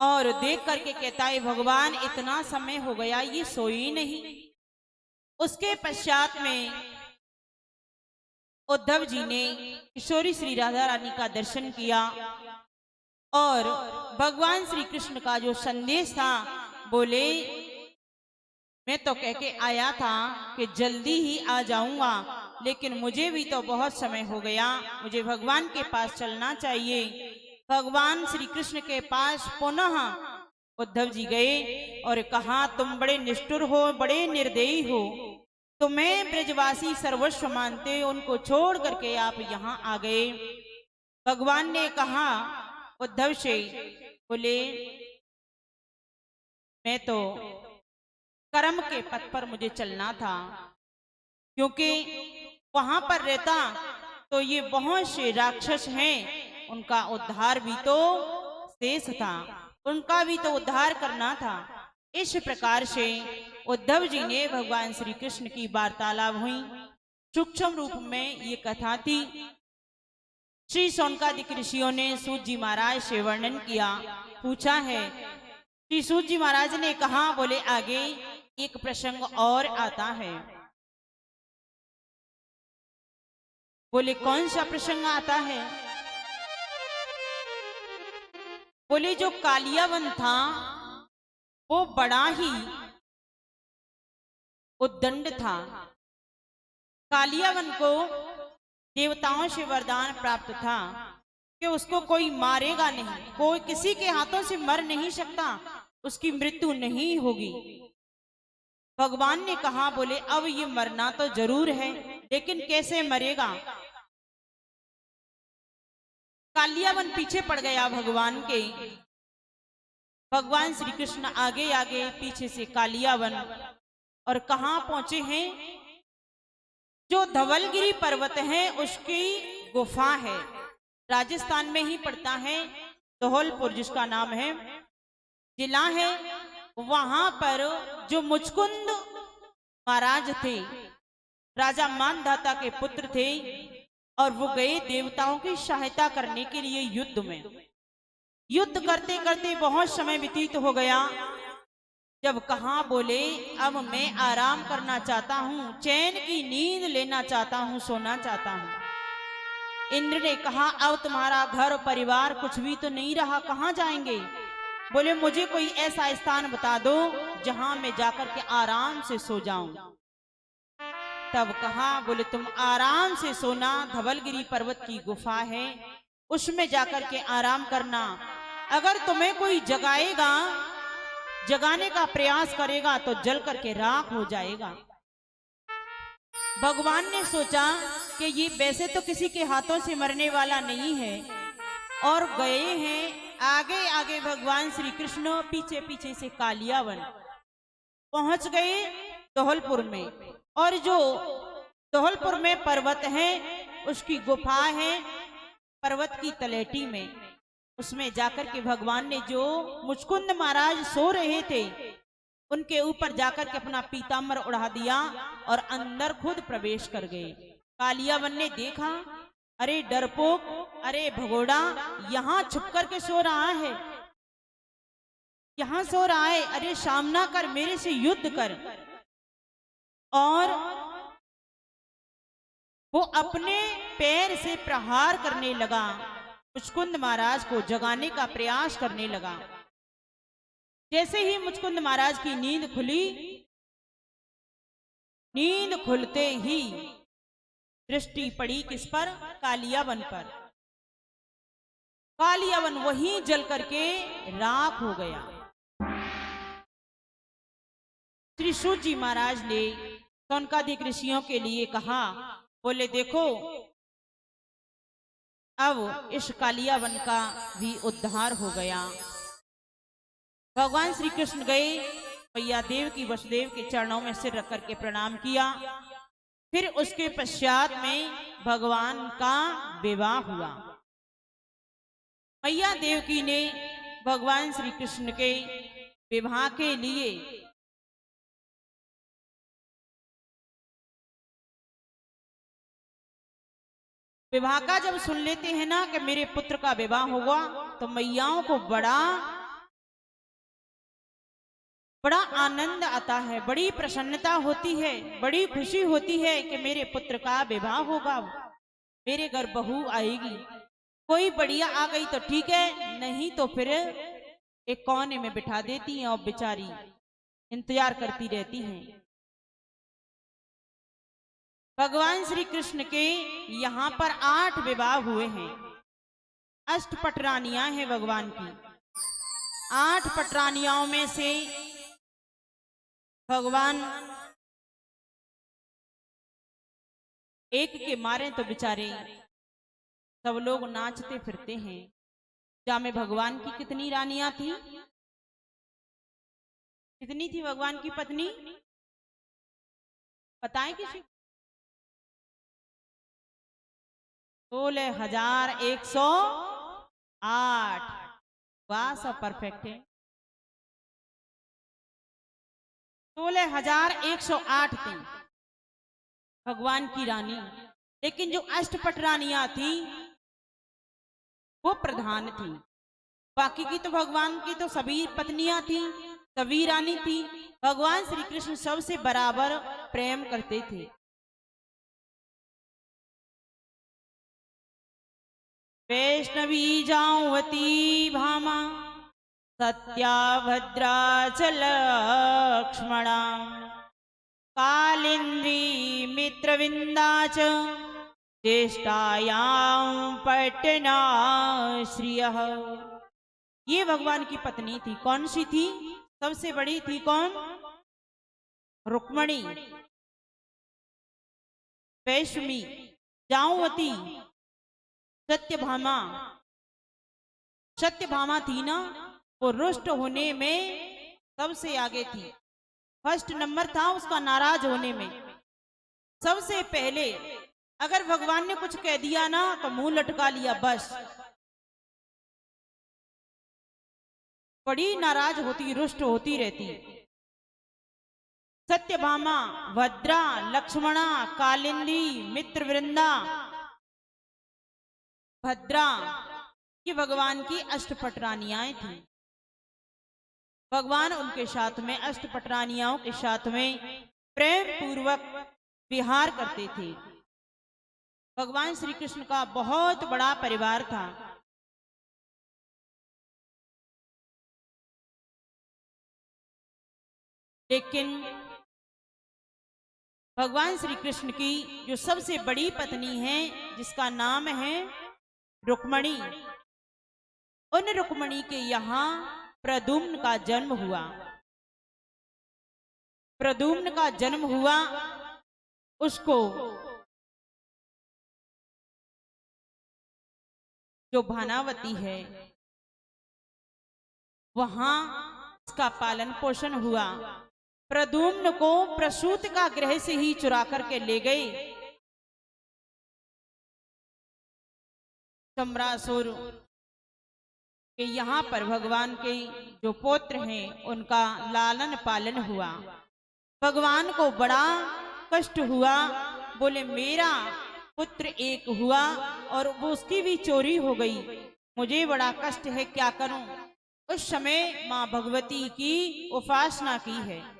और देख करके कहता है भगवान इतना समय हो गया ये सोई नहीं। उसके पश्चात में उद्धव जी ने किशोरी श्री राधा रानी का दर्शन किया और भगवान श्री कृष्ण का जो संदेश था, बोले मैं तो कह के आया था कि जल्दी ही आ जाऊंगा, लेकिन मुझे भी तो बहुत समय हो गया, मुझे भगवान के पास चलना चाहिए। भगवान श्री कृष्ण के पास पुनः उद्धव जी गए और कहा तुम बड़े निष्ठुर हो, बड़े निर्दयी हो, तुम्हें ब्रजवासी सर्वस्व मानते, उनको छोड़ करके आप यहाँ आ गए। भगवान ने कहा उद्धव से, बोले मैं तो कर्म के पथ पर मुझे चलना था, क्योंकि वहां पर रहता तो ये बहुत से राक्षस हैं, उनका उद्धार भी तो शेष था, उनका भी तो उद्धार करना था। इस प्रकार से उद्धव जी ने भगवान श्री कृष्ण की वार्तालाप हुई। सूक्ष्म रूप में ये कथा थी। श्री सौनकादिक ऋषियों ने सूत जी महाराज से वर्णन किया, पूछा है। श्री सूत जी महाराज ने कहा, बोले आगे एक प्रसंग और आता है। बोले कौन सा प्रसंग आता है? बोले जो कालियावन था वो बड़ा ही उद्दंड था। कालियावन को देवताओं से वरदान प्राप्त था कि उसको कोई मारेगा नहीं, कोई किसी के हाथों से मर नहीं सकता, उसकी मृत्यु नहीं होगी। भगवान ने कहा, बोले अब ये मरना तो जरूर है, लेकिन कैसे मरेगा? कालियावन पीछे पड़ गया भगवान के। भगवान श्री कृष्ण आगे आगे, पीछे से कालियावन। और कहां पहुंचे हैं? जो धवलगिरी पर्वत है उसकी गुफा है, राजस्थान में ही पड़ता है, धौलपुर जिसका नाम है, जिला है। वहां पर जो मुचकुंद महाराज थे, राजा मानधाता के पुत्र थे, और वो गए देवताओं की सहायता करने के लिए युद्ध में। युद्ध करते करते बहुत समय व्यतीत हो गया। जब कहा, बोले अब मैं आराम करना चाहता हूं, चैन की नींद लेना चाहता हूं, सोना चाहता हूं। इंद्र ने कहा, अब तुम्हारा घर परिवार कुछ भी तो नहीं रहा, कहां जाएंगे? बोले मुझे कोई ऐसा स्थान बता दो जहां मैं जाकर के आराम से सो जाऊं। तब कहा, बोले तुम आराम से सोना, धवलगिरी पर्वत की गुफा है, उसमें जाकर के आराम करना। अगर तुम्हें कोई जगाएगा, जगाने का प्रयास करेगा तो जल करके राख हो जाएगा। भगवान ने सोचा कि ये वैसे तो किसी के हाथों से मरने वाला नहीं है, और गए हैं आगे आगे भगवान श्री कृष्ण, पीछे पीछे से कालियावन। पहुंच गए धौलपुर में, और जो धौलपुर में पर्वत है उसकी गुफा है, पर्वत की तलेटी में, उसमें जाकर के भगवान ने, जो मुचकुंद महाराज सो रहे थे उनके ऊपर जाकर के अपना पीताम्बर उड़ा दिया और अंदर खुद प्रवेश कर गए। कालियावन ने देखा, अरे डरपोक, अरे भगोड़ा, यहां छुप करके सो रहा है, यहां सो रहा है, अरे सामना कर, मेरे से युद्ध कर। और वो अपने पैर से प्रहार करने लगा, मुचकुंद महाराज को जगाने का प्रयास करने लगा। जैसे ही मुचकुंद महाराज की नींद खुली, नींद खुलते ही दृष्टि पड़ी किस पर? कालियावन पर। कालियावन वहीं जल करके राख हो गया। श्री सूत जी महाराज ने सौनकादिक ऋषियों के लिए कहा, बोले देखो अब इस कालियावन का भी उद्धार हो गया। भगवान श्री कृष्ण गए, मैया देव की वसुदेव के चरणों में सिर रख करके प्रणाम किया। फिर उसके पश्चात में भगवान का विवाह हुआ। मैया देवकी ने भगवान श्री कृष्ण के विवाह के लिए विवाह का जब सुन लेते हैं ना कि मेरे पुत्र का विवाह होगा, तो मैयाओं को बड़ा बड़ा आनंद आता है, बड़ी प्रसन्नता होती है, बड़ी खुशी होती है कि मेरे पुत्र का विवाह होगा, मेरे घर बहू आएगी। कोई बढ़िया आ गई तो ठीक है, नहीं तो फिर एक कोने में बिठा देती हैं और बेचारी इंतजार करती रहती हैं। भगवान श्री कृष्ण के यहाँ पर 8 विवाह हुए हैं। अष्टपटरानियां हैं भगवान की। 8 पटरानियाओं में से भगवान एक के मारे तो बेचारे सब लोग नाचते फिरते हैं। जामे भगवान की कितनी रानियां थी? कितनी थी भगवान की पत्नी? बताएं किसी? 16,108। वाह, सब परफेक्ट है। 16,108 थी भगवान की रानी। लेकिन जो अष्टपट रानियां थी वो प्रधान थी। बाकी की तो भगवान की तो सभी पत्नियां थी, सभी रानी थी। भगवान श्री कृष्ण सबसे बराबर प्रेम करते थे। वैष्णवी जाऊवती भामा, सत्या भद्रा च लक्ष्मणा, कालिंदी मित्रविंदा च, ज्येष्ठायां पटना श्रियः। ये भगवान की पत्नी थी। कौन सी थी? सबसे बड़ी थी कौन? रुक्मणी, वैष्णवी, जाऊवती, सत्यभामा। सत्यभामा थी ना, वो रुष्ट होने में सबसे आगे थी। फर्स्ट नंबर था उसका नाराज होने में। सबसे पहले अगर भगवान ने कुछ कह दिया ना तो मुंह लटका लिया बस। बड़ी नाराज होती, रुष्ट होती रहती। सत्यभामा, भद्रा, लक्ष्मणा, कालिंदी, मित्रवृंदा, भद्रा, ये भगवान की अष्टपट रानियां थी। भगवान उनके साथ में, अष्टपट रानियाओं के साथ में प्रेम पूर्वक विहार करते थे। भगवान श्री कृष्ण का बहुत बड़ा परिवार था। लेकिन भगवान श्री कृष्ण की जो सबसे बड़ी पत्नी है, जिसका नाम है रुक्मणी, उन रुक्मणी के यहाँ प्रद्युम्न का जन्म हुआ। प्रद्युम्न का जन्म हुआ। उसको जो भानावती है वहां इसका पालन पोषण हुआ। प्रद्युम्न को प्रसूत का गृह से ही चुरा करके ले गए सम्रासुर के। यहाँ पर भगवान के जो पुत्र हैं उनका लालन पालन हुआ। भगवान को बड़ा कष्ट हुआ। बोले मेरा पुत्र एक हुआ और वो उसकी भी चोरी हो गई, मुझे बड़ा कष्ट है, क्या करूं। उस समय माँ भगवती की उपासना की है,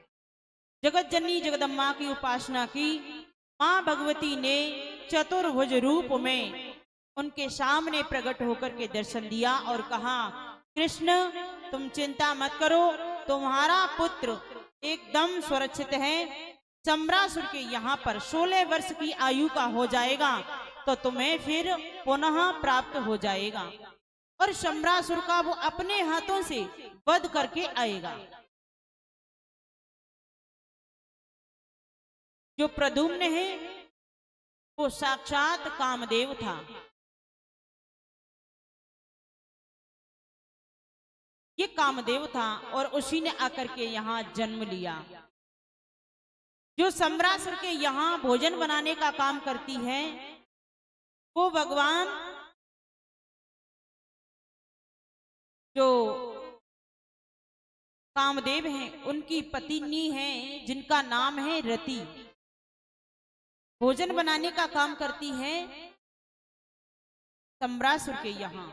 जगत जननी जगदम्बा की उपासना की। माँ भगवती ने चतुर्भुज रूप में उनके सामने प्रकट होकर के दर्शन दिया और कहा, कृष्ण तुम चिंता मत करो, तुम्हारा पुत्र एकदम सुरक्षित है। सम्रासुर के यहाँ पर 16 वर्ष की आयु का हो जाएगा तो तुम्हें फिर पुनः प्राप्त हो जाएगा और सम्रासुर का वो अपने हाथों से वध करके आएगा। जो प्रद्युम्न है वो साक्षात कामदेव था। ये कामदेव था और उसी ने आकर के यहाँ जन्म लिया। जो सम्रासुर के यहाँ भोजन बनाने का काम करती है वो भगवान जो कामदेव हैं उनकी पत्नी है, जिनका नाम है रति। भोजन बनाने का काम करती है सम्रासुर के यहाँ।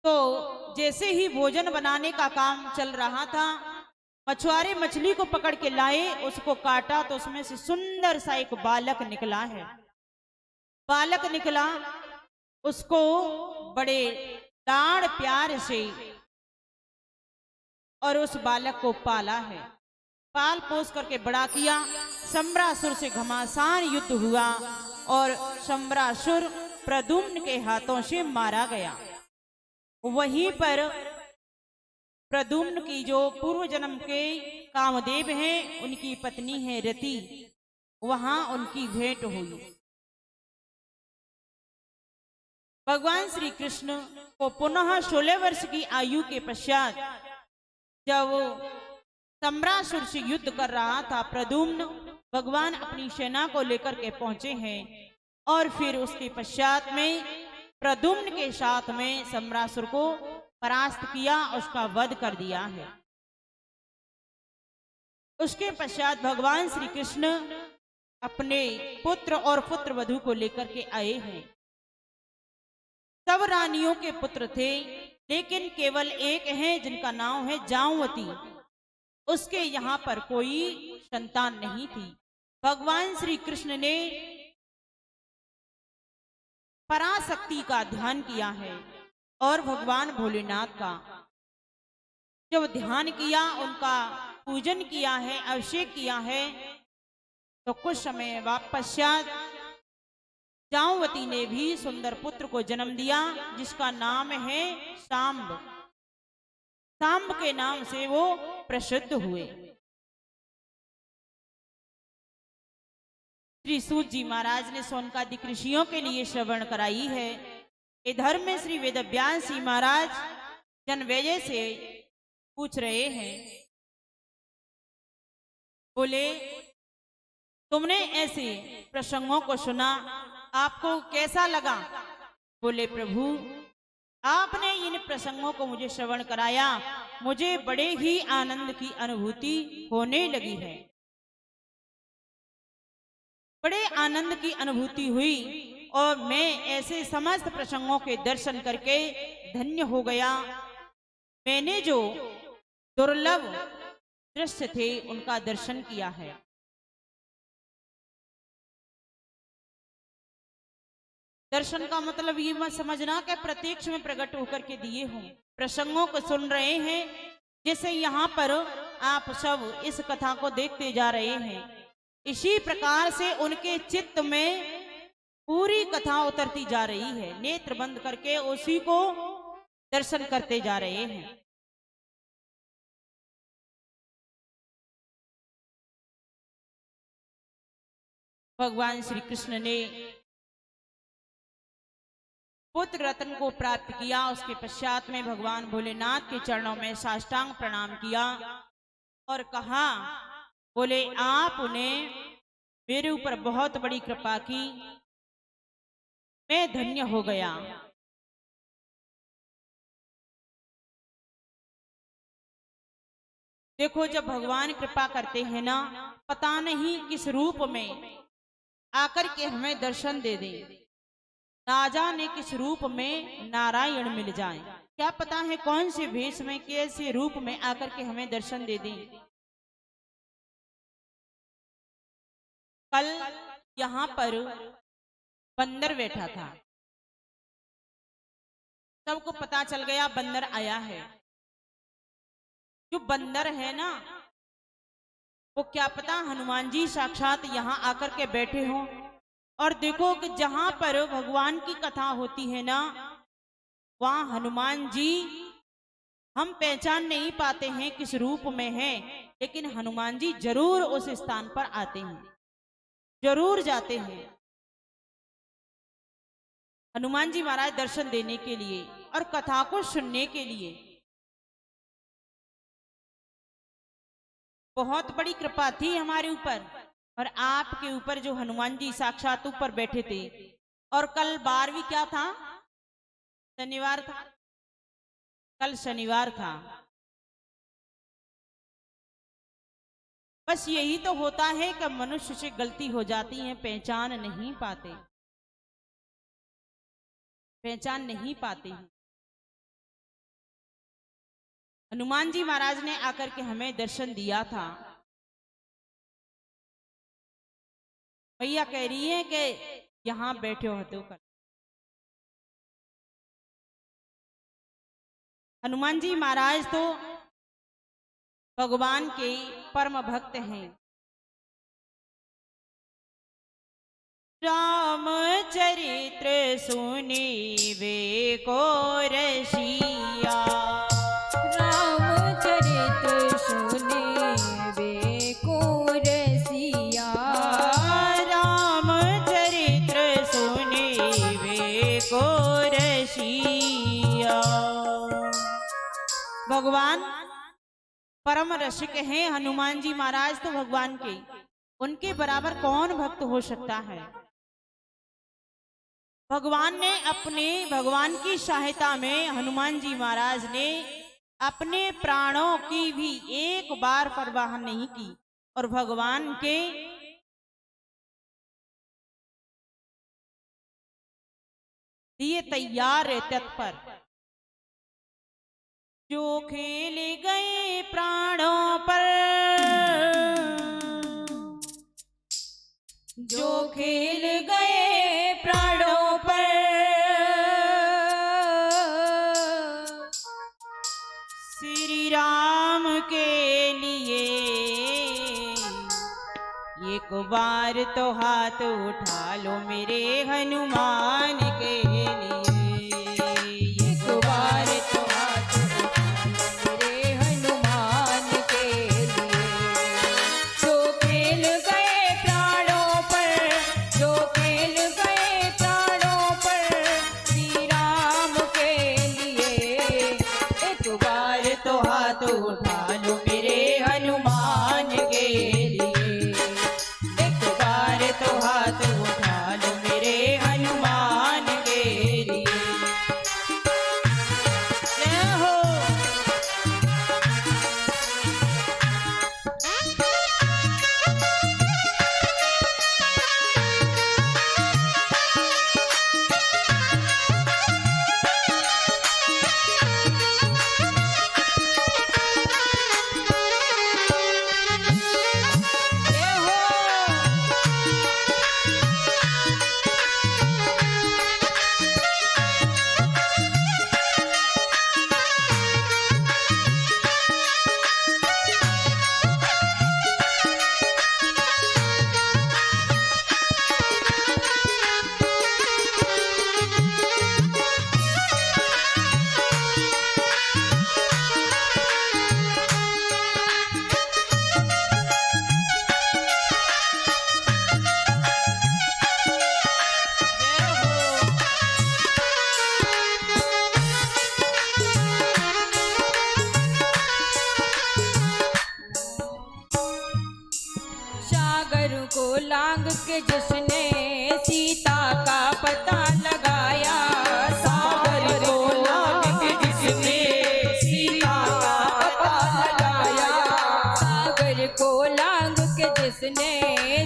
तो जैसे ही भोजन बनाने का काम चल रहा था, मछुआरे मछली को पकड़ के लाए, उसको काटा तो उसमें से सुंदर सा एक बालक निकला है। बालक निकला, उसको बड़े लाड़ प्यार से और उस बालक को पाला है, पाल पोस करके बड़ा किया। सम्रासुर से घमासान युद्ध हुआ और सम्रासुर प्रद्युम्न के हाथों से मारा गया। वहीं पर प्रद्युम्न की जो पूर्व जन्म के कामदेव हैं, उनकी पत्नी है रति, वहां उनकी भेंट हुई। भगवान श्री कृष्ण को पुनः 16 वर्ष की आयु के पश्चात जब सम्रासुर से युद्ध कर रहा था प्रद्युम्न, भगवान अपनी सेना को लेकर के पहुंचे हैं और फिर उसके पश्चात में प्रद्युम्न के साथ में सम्रासुर को परास्त किया, उसका वध कर दिया है। उसके पश्चात भगवान श्री कृष्ण अपने पुत्र और पुत्र वधू को लेकर के आए हैं। सब रानियों के पुत्र थे, लेकिन केवल एक है जिनका नाम है जामवती। उसके यहाँ पर कोई संतान नहीं थी। भगवान श्री कृष्ण ने पराशक्ति का ध्यान किया है और भगवान भोलेनाथ का जब ध्यान किया, उनका पूजन किया है, अभिषेक किया है, तो कुछ समय पश्चात जामवती ने भी सुंदर पुत्र को जन्म दिया, जिसका नाम है सांब। सांब के नाम से वो प्रसिद्ध हुए। श्री सूत जी महाराज ने सोनकादिक ऋषियों के लिए श्रवण कराई है। इधर में श्री वेदव्यास जी महाराज जनमेजय से पूछ रहे हैं, बोले तुमने ऐसे प्रसंगों को सुना, आपको कैसा लगा? बोले प्रभु, आपने इन प्रसंगों को मुझे श्रवण कराया, मुझे बड़े ही आनंद की अनुभूति होने लगी है। बड़े आनंद की अनुभूति हुई और मैं ऐसे समस्त प्रसंगों के दर्शन करके धन्य हो गया। मैंने जो दुर्लभ दृश्य थे उनका दर्शन किया है। दर्शन का मतलब ये मत समझना कि प्रत्यक्ष में प्रकट होकर के दिए हों। प्रसंगों को सुन रहे हैं, जैसे यहाँ पर आप सब इस कथा को देखते जा रहे हैं, इसी प्रकार से उनके चित्त में पूरी कथा उतरती जा रही है। नेत्र बंद करके उसी को दर्शन करते जा रहे हैं। भगवान श्री कृष्ण ने पुत्र रत्न को प्राप्त किया। उसके पश्चात में भगवान भोलेनाथ के चरणों में साष्टांग प्रणाम किया और कहा, बोले आपने मेरे ऊपर बहुत बड़ी कृपा की, मैं धन्य हो गया। देखो, जब भगवान कृपा करते हैं ना, पता नहीं किस रूप में आकर के हमें दर्शन दे दें, ना जाने किस रूप में नारायण मिल जाए। क्या पता है कौन से भेष में, कैसे रूप में आकर के हमें दर्शन दे दें। कल यहाँ पर बंदर बैठा था, सबको पता चल गया बंदर आया है। जो बंदर है ना, वो क्या पता हनुमान जी साक्षात यहाँ आकर के बैठे हों। और देखो कि जहां पर भगवान की कथा होती है ना, वहां हनुमान जी हम पहचान नहीं पाते हैं किस रूप में हैं, लेकिन हनुमान जी जरूर उस स्थान पर आते हैं, जरूर जाते हैं। हनुमान जी महाराज दर्शन देने के लिए और कथा को सुनने के लिए। बहुत बड़ी कृपा थी हमारे ऊपर और आपके ऊपर, जो हनुमान जी साक्षात ऊपर बैठे थे। और कल 12वीं क्या था? शनिवार था। कल शनिवार था। बस यही तो होता है कि मनुष्य से गलती हो जाती है, पहचान नहीं पाते। पहचान नहीं पाते हैं। हनुमान जी महाराज ने आकर के हमें दर्शन दिया था। भैया कह रही है कि यहां बैठे हो तो कर। हनुमान जी महाराज तो भगवान के परम भक्त हैं। रामचरित्र सुने वे को रसिया, रामचरित्र सुने वे को रसिया, रामचरित्र सुने वे को रसिया। भगवान परम रसिक हैं हनुमान जी महाराज तो भगवान के, उनके बराबर कौन भक्त हो सकता है। भगवान ने भगवान की सहायता में हनुमान जी महाराज ने अपने प्राणों की भी एक बार परवाह नहीं की और भगवान के लिए तैयार है तत्पर। जो खेल गए प्राणों पर, जो खेल गए प्राणों पर, श्री राम के लिए एक बार तो हाथ उठा लो मेरे हनुमान के लिए, एक बार तो हाथ उठा लो मेरे हनुमान के लिए। जो खेल गए प्राणों पर, जो खेल गए प्राणों पर, श्री राम के लिए एक बार तो हाथ उठा लो मेरे हनुमान के लिए, एक बार तो हाथ उठा लो मेरे हनुमान के लिए। जय हो। जय हो। जय हो। सागर को लांग के जिसने सीता का पता लगाया, सागर को लांग के जिसने सीता का पता लगाया, सागर को लांग के जिसने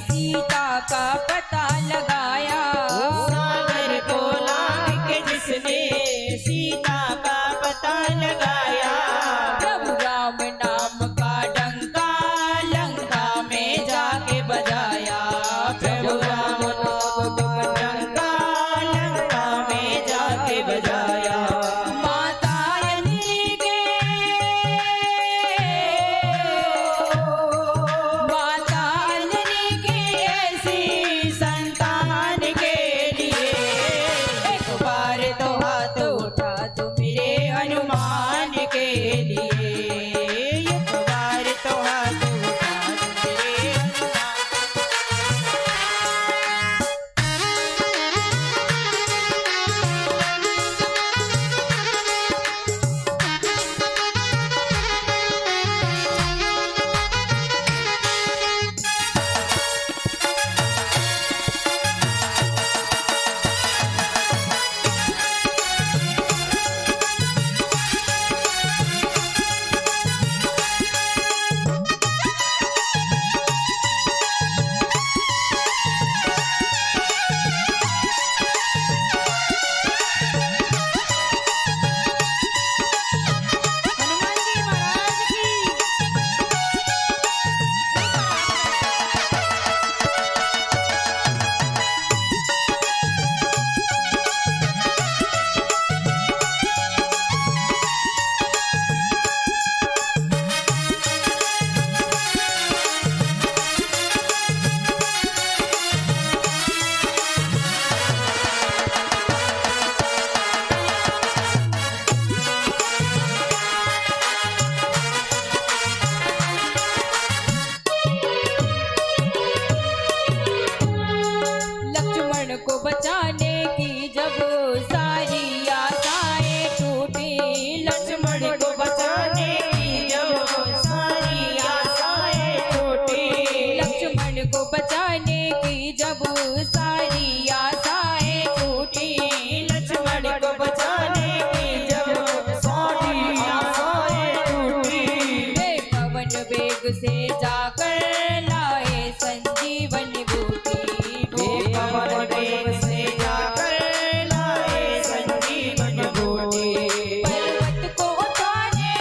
सीता का पता लगाया, सागर को लांग के जिसने सीता का पता लगाया, प्रभु राम नाम का डंका लंका में जाके बजाया, प्रभु राम नाम का डंका लंका में जाके बजाया। माता रानी के, माता रानी के ऐसी संतान के लिए एक बार तो हाथ उठा दो मेरे हनुमान के लिए, एक बार तो हाथ उठा दो मेरे हनुमान। से जाकर लाए संजीवन बूटी। कमल वेग से जाकर लाए संजीवन बूटी। पर्वत को उठाने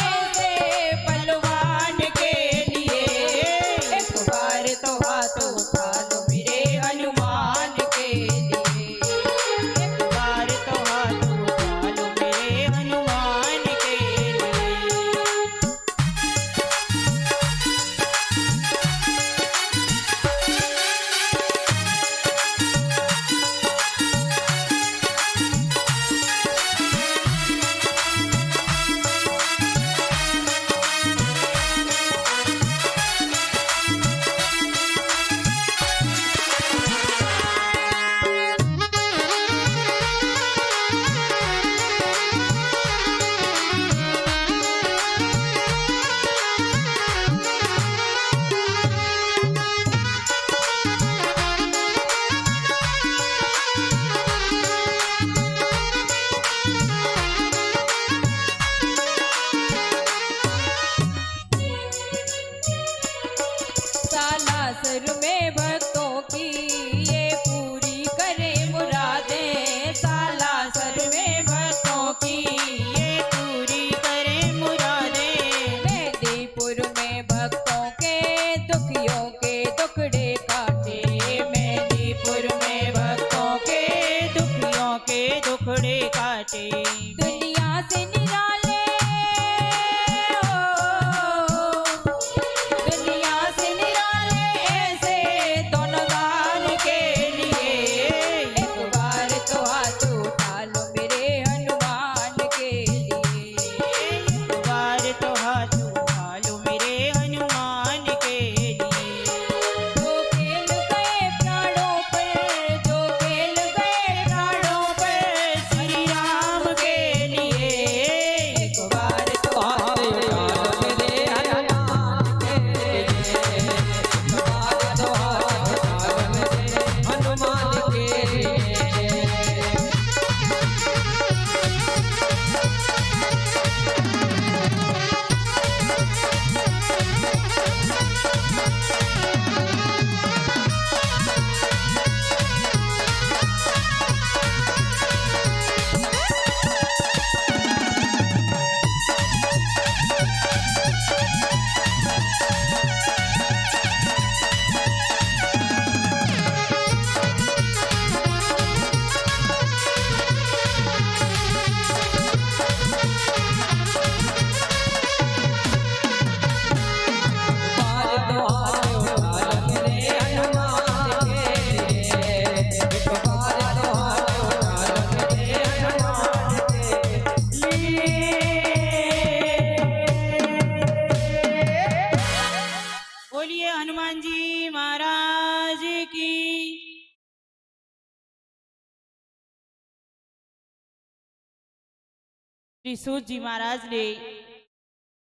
ऐसे बलवान के लिए एक बार तो हाथ उठा लो मेरे हनुमान के लिए। एक बार तो हाथ उठा लो मेरे हनुमान के लिए। सालासर में भक्तों की ये पूरी करे मुरादें। सालासर में भक्तों की ये पूरी करे मुरादें। मेहंदीपुर में भक्तों के दुखियों के दुखड़े काटे। मेहंदीपुर में भक्तों के दुखियों के दुखड़े काटे। दुनिया से निराले दुनिया से निराले ऐसे दोनों दान के लिए एक बार तो हाथ उठा लो मेरे हनुमान के लिए। एक बार तो हाथ उठा लो मेरे हनुमान के लिए। जो खेल गए प्राणों पर, जो खेल गए प्राणों पर श्री राम के लिए। एक बार तो हाथ उठा लो मेरे हनुमान के लिए। एक बार तो हाथ उठा लो मेरे हनुमान के लिए। बोलिए हनुमान जी महाराज की। श्री सूत जी महाराज ने